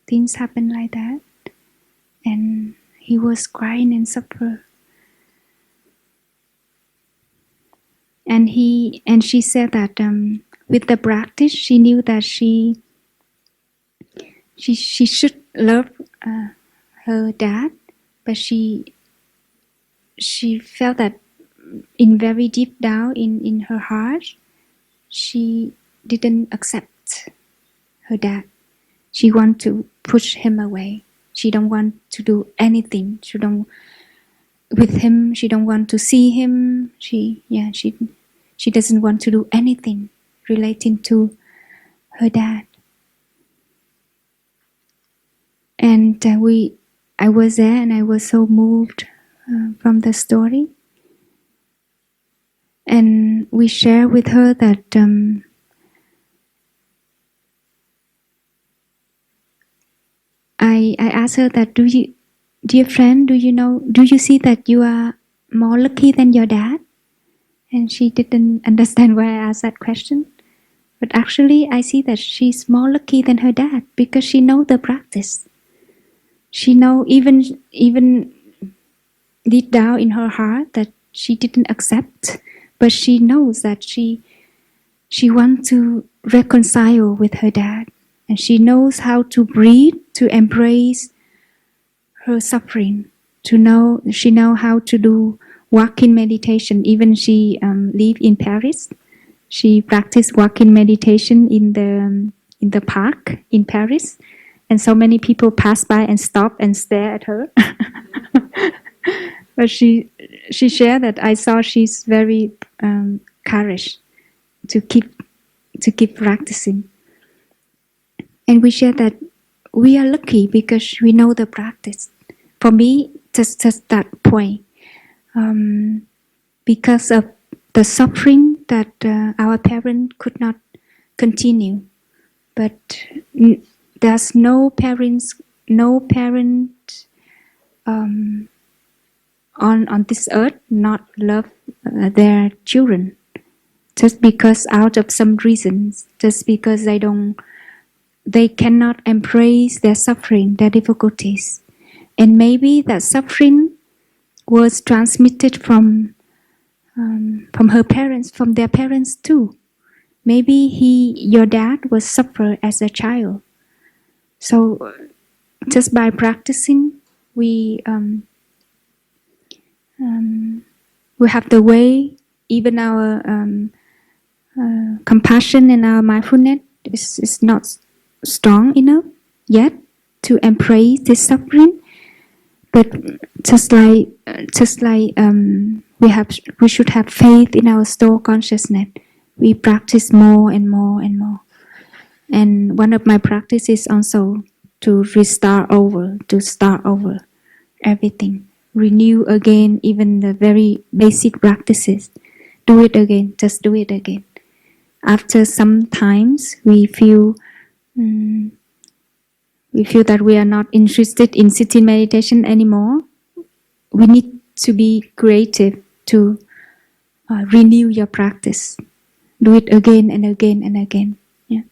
things happen like that. And he was crying and suffer. And she said that with the practice, she knew that she should love her dad, but she felt that in very deep down in her heart, she didn't accept her dad. She want to push him away. She don't want to do anything. With him. She don't want to see him. She She doesn't want to do anything relating to her dad. And I was there, and I was so moved from the story. And we share with her that I asked her that, dear friend, do you see that you are more lucky than your dad? And she didn't understand why I asked that question. But actually, I see that she's more lucky than her dad because she knows the practice. She know even deep down in her heart that she didn't accept, but she knows that she wants to reconcile with her dad, and she knows how to breathe, to embrace her suffering. She know how to do walking meditation. Even she live in Paris. She practiced walking meditation in the park in Paris, and so many people pass by and stop and stare at her. But she shared that I saw she's very courage to keep practicing, and we share that we are lucky because we know the practice. For me, just that point, because of the suffering that our parent could not continue, but there's no parent on this earth not love their children, just because out of some reasons, just because they cannot embrace their suffering, their difficulties. And maybe that suffering was transmitted from her parents, from their parents too. Maybe your dad was suffer as a child. So just by practicing, we have the way. Even our compassion and our mindfulness is not strong enough yet to embrace this suffering. But just like we should have faith in our soul consciousness. We practice more and more and more. And one of my practices also to start over everything, renew again, even the very basic practices. Do it again, just do it again. After some times, we feel that we are not interested in sitting meditation anymore. We need to be creative to renew your practice. Do it again and again and again. Yeah.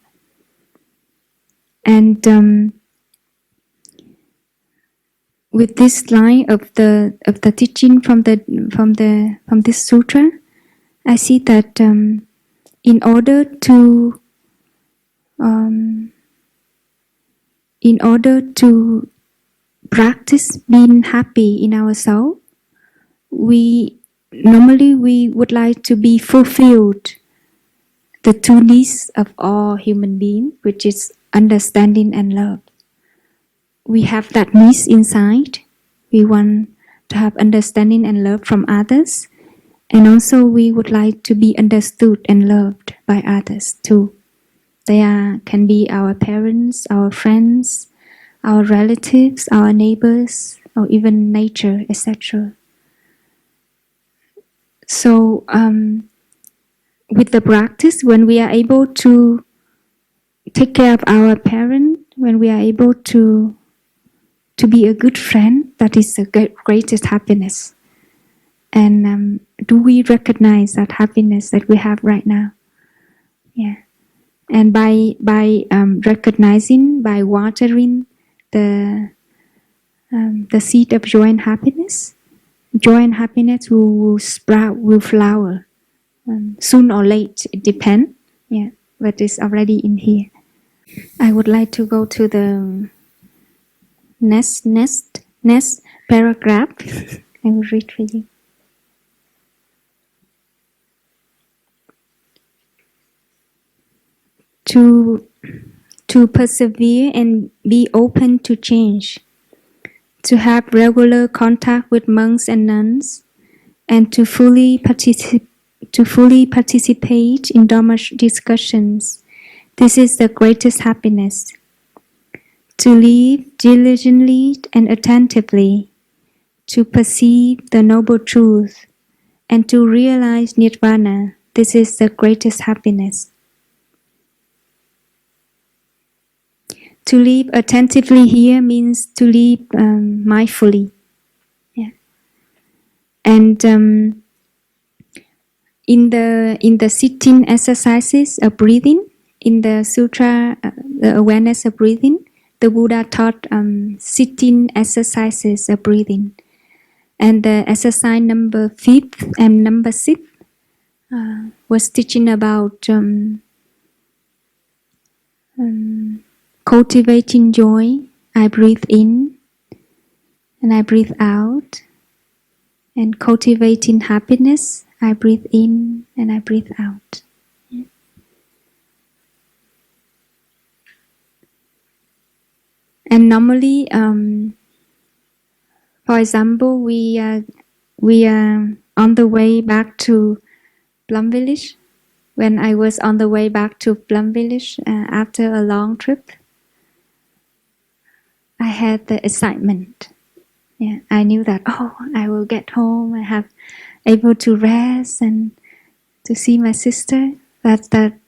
And with this line of the teaching from this sutra, I see that in order to practice being happy in our soul, we would like to be fulfilled the two needs of all human beings, which is understanding and love. We have that needs inside. We want to have understanding and love from others, and also we would like to be understood and loved by others too. They can be our parents, our friends, our relatives, our neighbors, or even nature, etc. So with the practice, when we are able to take care of our parents, when we are able to be a good friend, that is the greatest happiness. And do we recognize that happiness that we have right now? Yeah. And by recognizing, by watering the seed of joy and happiness will sprout, will flower. Soon or late, it depends. Yeah, but it's already in here. I would like to go to the next paragraph. I will read for you. To persevere and be open to change, to have regular contact with monks and nuns, and to fully to fully participate in Dharma discussions. This is the greatest happiness. To live diligently and attentively, to perceive the noble truth, and to realize nirvana. This is the greatest happiness. To live attentively here means to live mindfully. Yeah. And in the sitting exercises of breathing, in the sutra, the awareness of breathing, the Buddha taught sitting exercises of breathing. And the exercise number 5 and number 6 was teaching about cultivating joy. I breathe in and I breathe out. And cultivating happiness. I breathe in and I breathe out. And normally, for example, we are on the way back to Plum Village. When I was on the way back to Plum Village after a long trip, I had the excitement. Yeah, I knew that I will get home. I have able to rest and to see my sister. That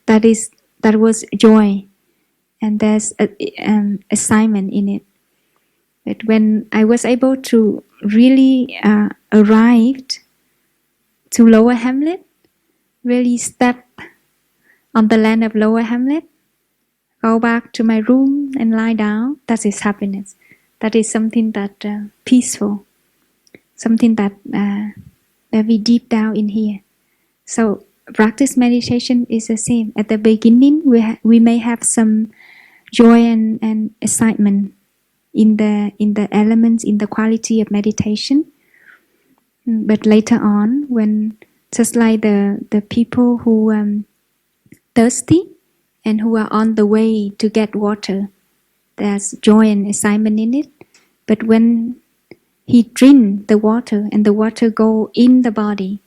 was joy, and there's excitement in it. But when I was able to really arrive to Lower Hamlet, really step on the land of Lower Hamlet, go back to my room and lie down, that is happiness. That is something that peaceful, something that very deep down in here. So practice meditation is the same. At the beginning, we may have some joy and excitement in the elements, in the quality of meditation. But later on, when just like the people who thirsty and who are on the way to get water, there's joy and excitement in it. But when he drink the water and the water go in the body,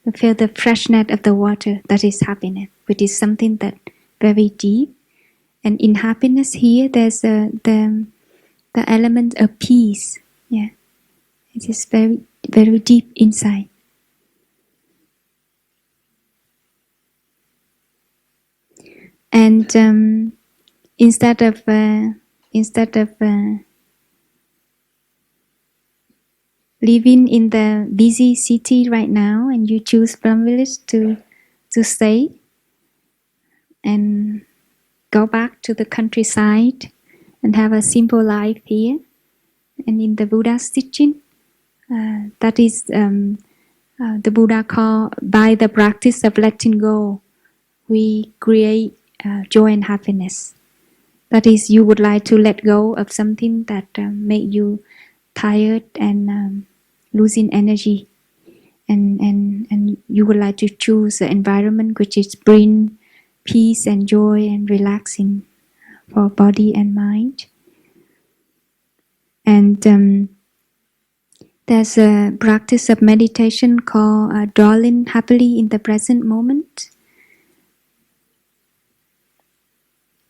you feel the freshness of the water. That is happiness, which is something that very deep. And in happiness here, there's the element of peace. Yeah, it is very very deep inside. And instead of living in the busy city right now, and you choose Plum Village to stay and go back to the countryside and have a simple life here, and in the Buddha's teaching, that is the Buddha called, by the practice of letting go, we create joy and happiness. That is, you would like to let go of something that make you tired and losing energy, and you would like to choose an environment which is bring peace and joy and relaxing for body and mind. And there's a practice of meditation called dwelling happily in the present moment.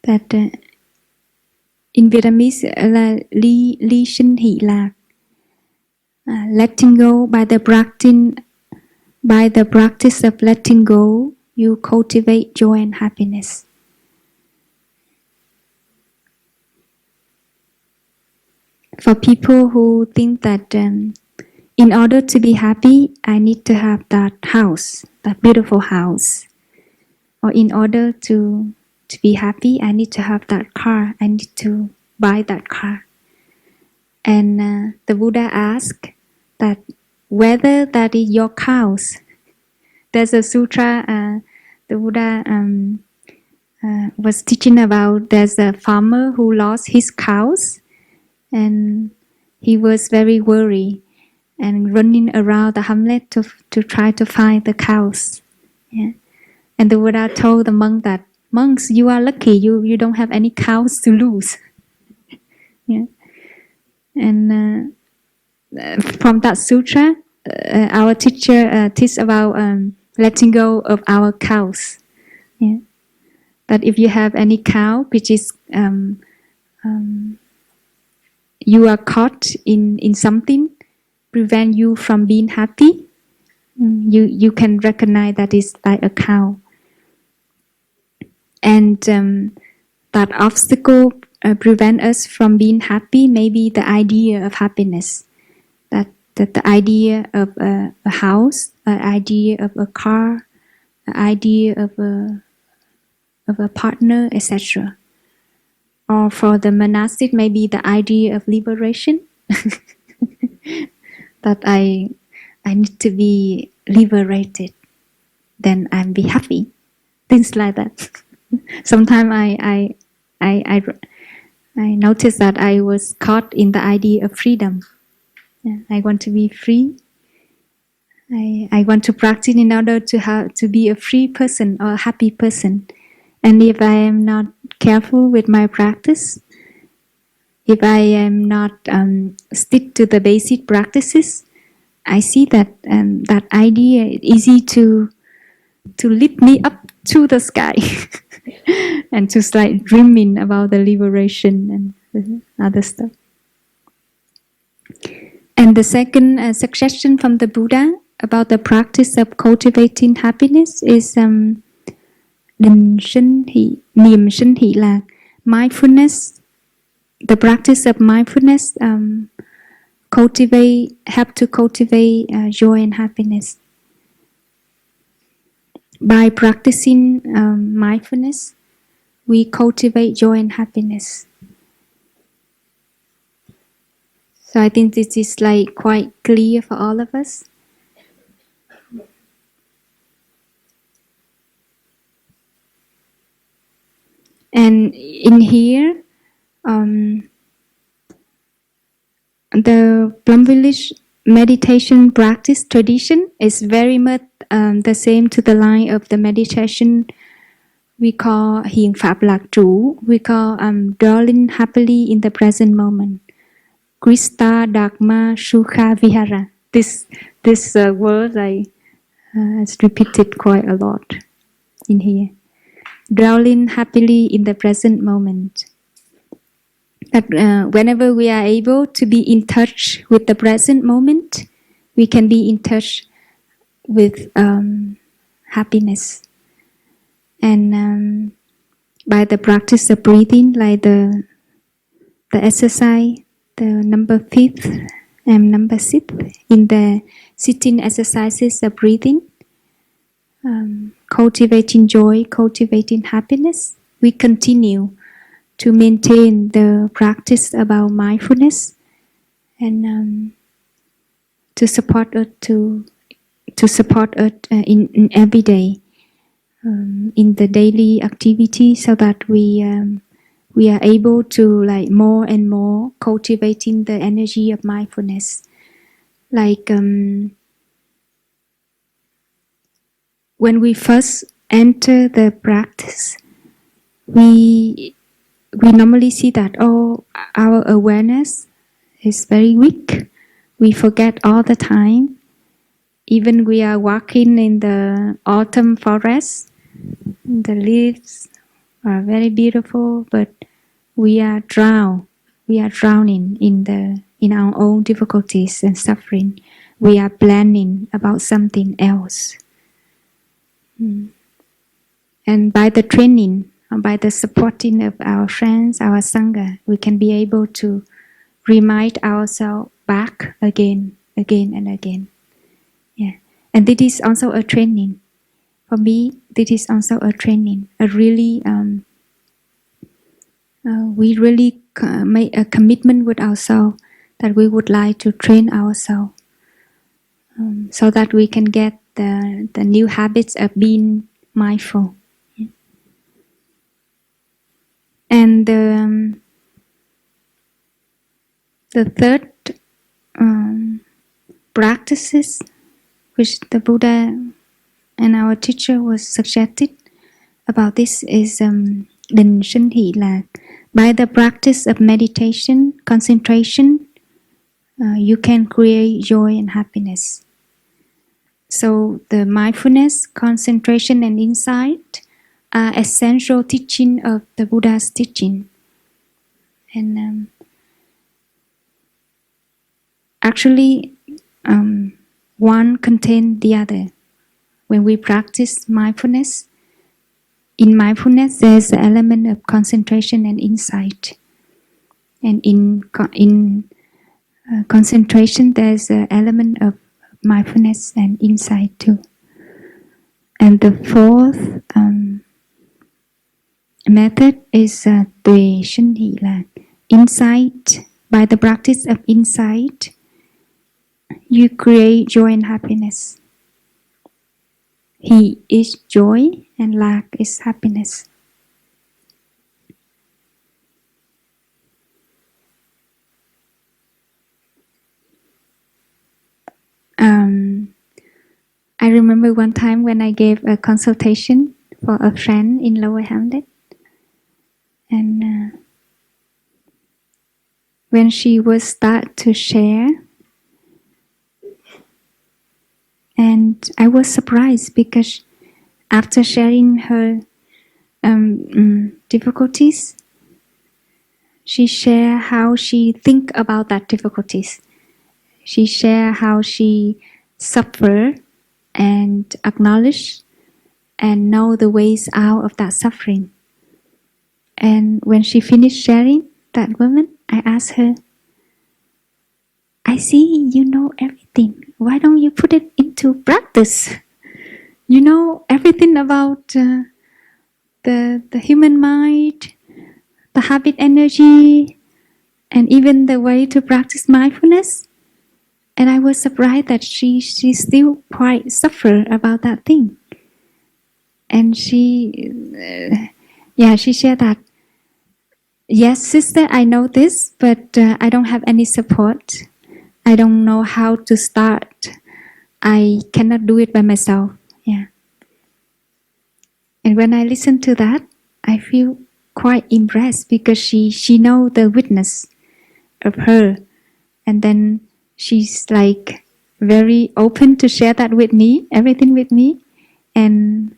That in Vietnamese là ly sinh hỷ lạc. Letting go, by the practice of letting go, you cultivate joy and happiness. For people who think that in order to be happy, I need to have that house, that beautiful house, or in order to be happy, I need to have that car, I need to buy that car. And the Buddha asked that whether that is your cows. There's a sutra the Buddha was teaching about. There's a farmer who lost his cows, and he was very worried and running around the hamlet to try to find the cows. Yeah. And the Buddha told the monk that, monks, you are lucky, you don't have any cows to lose. Yeah. And from that sutra, our teacher teach about letting go of our cows. Yeah. That if you have any cow which is you are caught in something, prevent you from being happy, you can recognize that is like a cow. And that obstacle prevent us from being happy, maybe the idea of happiness. That the idea of a house, an idea of a car, an idea of a partner, etc. Or for the monastic, maybe the idea of liberation. That I need to be liberated, then I'll be happy. Things like that. Sometimes I noticed that I was caught in the idea of freedom. Yeah, I want to be free. I want to practice in order to be a free person or a happy person. And if I am not careful with my practice, if I am not stick to the basic practices, I see that that idea is easy to lift me up to the sky and to start dreaming about the liberation and other stuff. And the second suggestion from the Buddha about the practice of cultivating happiness is định sinh hỷ, niệm sinh hỷ lạc, mindfulness. The practice of mindfulness help to cultivate joy and happiness. By practicing mindfulness, we cultivate joy and happiness. So I think this is like quite clear for all of us. And in here, the Plum Village meditation practice tradition is very much the same to the line of the meditation we call Hiền Pháp Lạc Trú. We call dwelling happily in the present moment. Krista Dharma Sukha Vihara. This word it's repeated quite a lot in here. Dwelling happily in the present moment. That whenever we are able to be in touch with the present moment, we can be in touch with happiness. And by the practice of breathing, like the exercise, the number 5th and number 6th in the sitting exercises of breathing, cultivating joy, cultivating happiness, we continue to maintain the practice about mindfulness and to support it in every day in the daily activity, so that we are able to like more and more cultivating the energy of mindfulness. Like when we first enter the practice, we normally see that our awareness is very weak. We forget all the time. Even we are walking in the autumn forest, the leaves are very beautiful, but we are drowning in our own difficulties and suffering. We are planning about something else. And by the training, by the supporting of our friends, our Sangha, we can be able to remind ourselves back again and again. Yeah. And this is also a training. For me, this is also a training. We really make a commitment with ourselves that we would like to train ourselves so that we can get the new habits of being mindful. And the third practices which the Buddha and our teacher was suggested about this is định sinh hỷ lạc. By the practice of meditation, concentration, you can create joy and happiness. So the mindfulness, concentration, and insight are essential teaching of the Buddha's teaching. And actually, one contains the other. When we practice mindfulness, in mindfulness there's an element of concentration and insight. And in concentration there's an element of mindfulness and insight too. And the fourth method is Tuệ sinh hỷ, là insight. By the practice of insight, you create joy and happiness. He is joy and lack is happiness. I remember one time when I gave a consultation for a friend in Lower Hamlet, and when she was start to share, and I was surprised because after sharing her difficulties, she shared how she think about that difficulties. She shared how she suffer and acknowledge and know the ways out of that suffering. And when she finished sharing, that woman, I asked her, I see you know everything. Why don't you put it into practice? You know everything about the human mind, the habit energy, and even the way to practice mindfulness. And I was surprised that she still quite suffer about that thing. And she shared that, yes, sister, I know this, but I don't have any support. I don't know how to start. I cannot do it by myself. Yeah. And when I listen to that, I feel quite impressed because she know the witness of her. And then she's like very open to share that with me, everything with me. And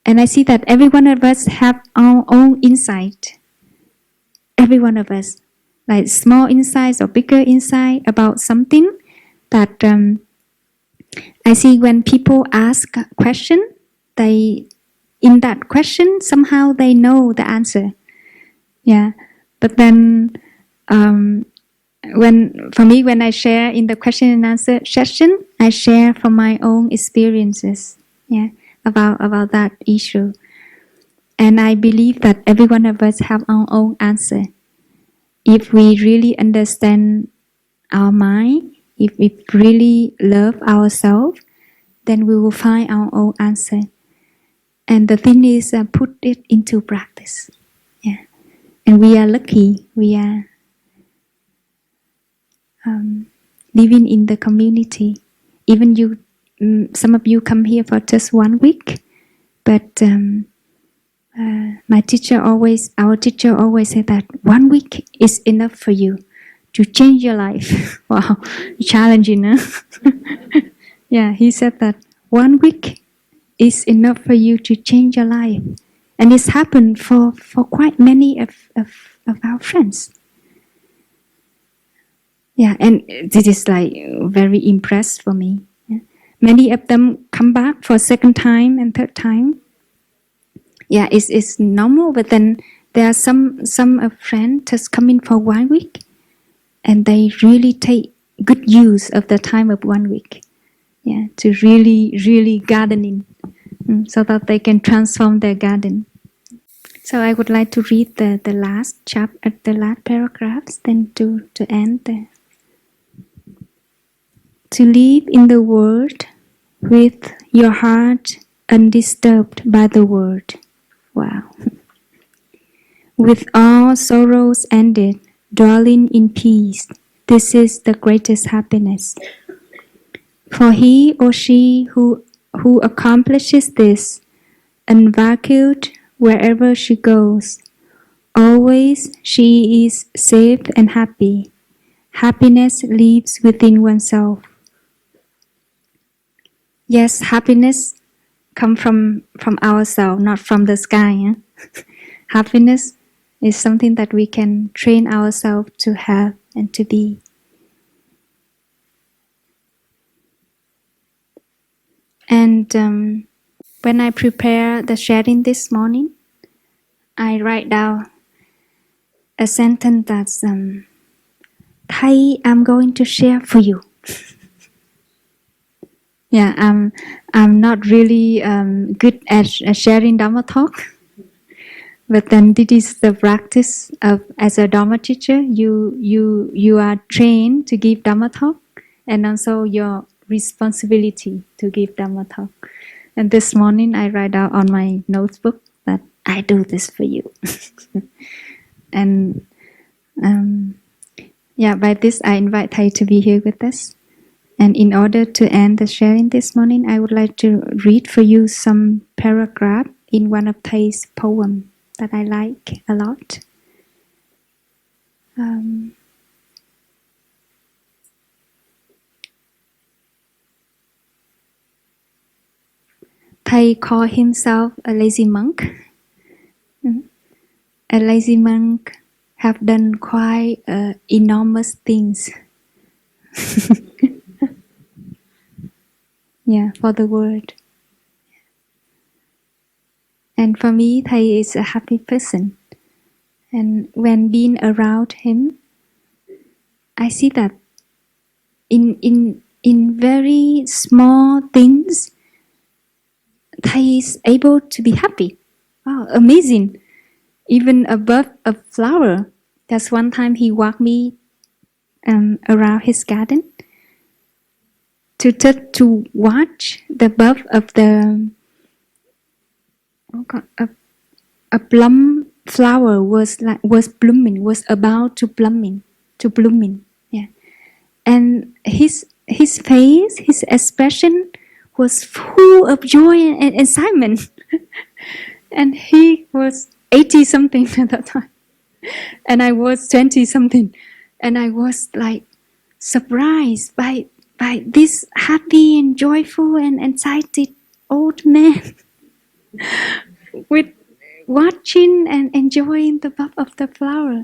I see that every one of us have our own insight. Every one of us, like small insights or bigger insight about something that I see when people ask a question, they in that question somehow they know the answer. Yeah, but then when I share in the question and answer session, I share from my own experiences. Yeah, about that issue. And I believe that every one of us have our own answer. If we really understand our mind, if we really love ourselves, then we will find our own answer. And the thing is, put it into practice. Yeah, and we are lucky. We are living in the community. Even you, some of you come here for just 1 week, but our teacher always said that 1 week is enough for you to change your life. Wow, challenging, huh? Yeah, he said that 1 week is enough for you to change your life. And it's happened for quite many of our friends. Yeah, and this is like very impressed for me. Yeah. Many of them come back for second time and third time. Yeah, it's normal, but then there are some of friends just come in for 1 week, and they really take good use of the time of 1 week. Yeah, to really gardening, so that they can transform their garden. So I would like to read the last chapter, the last paragraphs, then to end there. To live in the world with your heart undisturbed by the world. Wow. With all sorrows ended, dwelling in peace, this is the greatest happiness. For he or she who accomplishes this, unvacued wherever she goes, always she is safe and happy. Happiness lives within oneself. Yes, happiness come from ourselves, not from the sky. Yeah? Happiness is something that we can train ourselves to have and to be. And when I prepare the sharing this morning, I write down a sentence that's Thai, I'm going to share for you. Yeah, I'm not really good at sharing Dhamma talk, but then this is the practice of as a Dhamma teacher. You are trained to give Dhamma talk, and also your responsibility to give Dhamma talk. And this morning I write out on my notebook that I do this for you, and yeah, by this I invite Thai to be here with us. And in order to end the sharing this morning, I would like to read for you some paragraph in one of Thai's poem that I like a lot. Thai called himself a lazy monk. A lazy monk have done quite enormous things, yeah, for the world. And for me, Thai is a happy person. And when being around him, I see that in very small things, Thai is able to be happy. Wow, amazing! Even above a flower. That's one time he walked me around his garden to watch the bulb of the a plum flower was blooming, was about to blooming. Yeah, and his face, his expression was full of joy and excitement. And he was 80 something at that time, and I was 20 something, and I was like surprised by this happy and joyful and excited old man with watching and enjoying the bulb of the flower.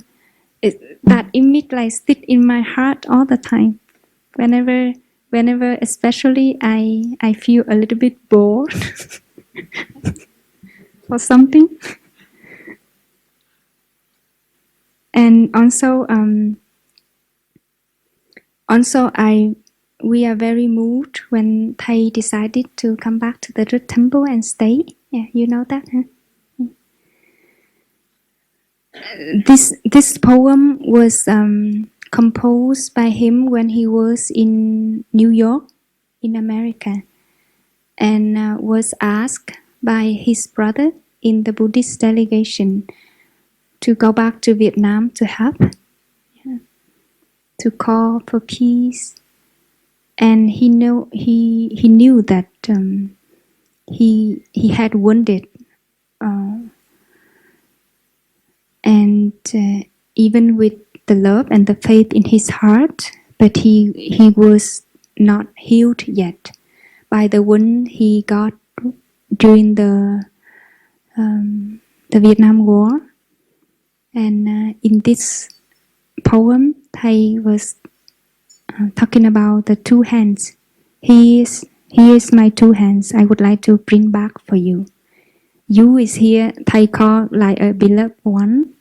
That image like sit in my heart all the time. Whenever especially I feel a little bit bored for something. And also we are very moved when Thầy decided to come back to the Truth Temple and stay. Yeah, you know that, huh? This poem was composed by him when he was in New York, in America, and was asked by his brother in the Buddhist delegation to go back to Vietnam to help, to call for peace. And he knew that he had wounded, and even with the love and the faith in his heart, but he was not healed yet by the wound he got during the Vietnam War. And in this poem, Thầy was talking about the two hands. Here is my two hands. I would like to bring back for you. You is here. Thầy call like a beloved one.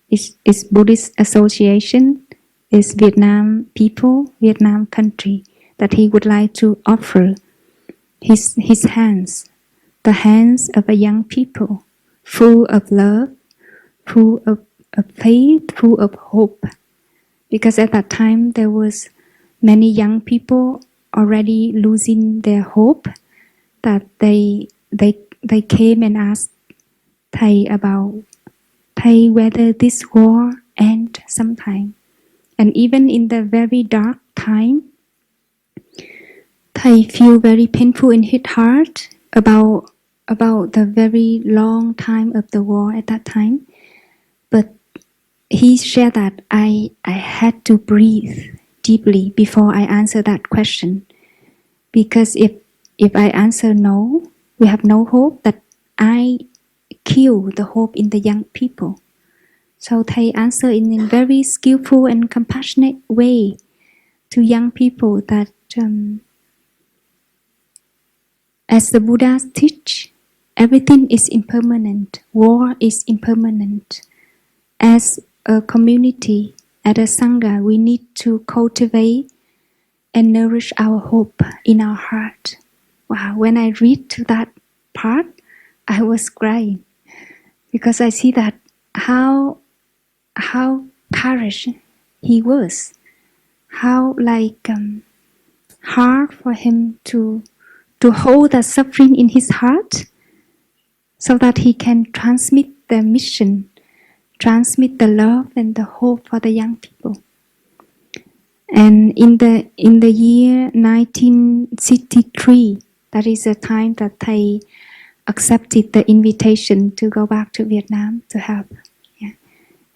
It's Buddhist association. It's Vietnam people, Vietnam country that he would like to offer his hands, the hands of a young people, full of love, full of faith, full of hope. Because at that time there was many young people already losing their hope, that they came and asked Thầy about Thầy whether this war end sometime. And even in the very dark time, Thầy feel very painful in his heart about the very long time of the war at that time. But he shared that I had to breathe deeply before I answer that question, because If I answer no, we have no hope, that I kill the hope in the young people. So Thầy answer in a very skillful and compassionate way to young people that as the Buddha teach, everything is impermanent. War is impermanent. As a community, as a Sangha, we need to cultivate and nourish our hope in our heart. Wow, when I read to that part, I was crying because I see that how courage he was, how hard for him to hold the suffering in his heart, so that he can transmit the mission, transmit the love and the hope for the young people. And in the year 1963, that is the time that Thầy accepted the invitation to go back to Vietnam to help. Yeah.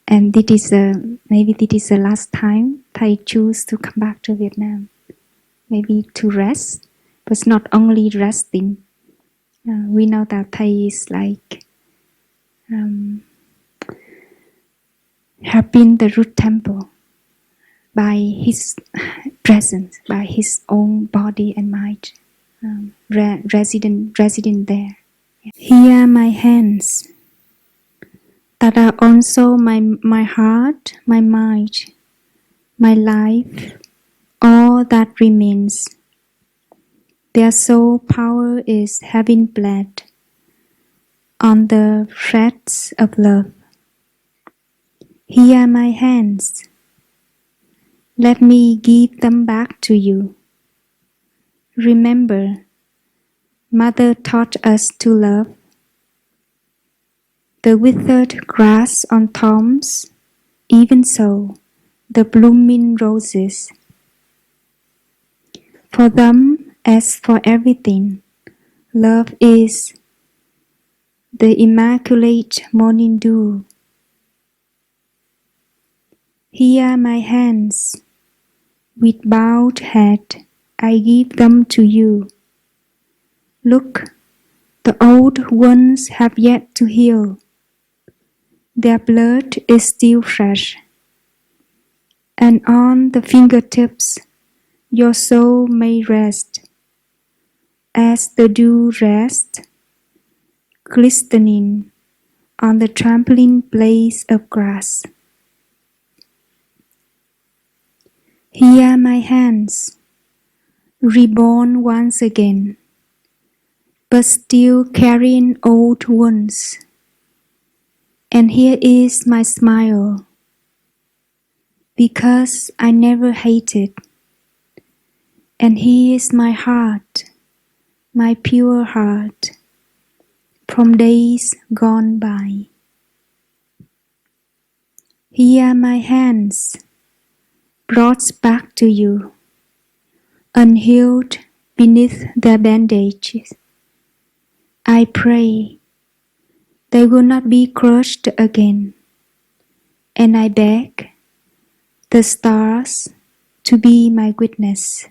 And maybe this is the last time Thầy choose to come back to Vietnam, maybe to rest, but not only resting. We know that Thầy is helping the root temple by his presence, by his own body and mind, resident there. Here are my hands, that are also my heart, my mind, my life, all that remains. Their soul power is having bled on the threads of love. Here are my hands. Let me give them back to you. Remember, Mother taught us to love. The withered grass on thorns, even so, the blooming roses. For them, as for everything, love is the immaculate morning dew. Here are my hands. With bowed head, I give them to you. Look, the old wounds have yet to heal. Their blood is still fresh. And on the fingertips, your soul may rest, as the dew rests, glistening on the trampling blades of grass. Here are my hands, reborn once again, but still carrying old wounds. And here is my smile, because I never hated. And here is my heart, my pure heart, from days gone by. Here are my hands, brought back to you, unhealed beneath their bandages. I pray they will not be crushed again, and I beg the stars to be my witness.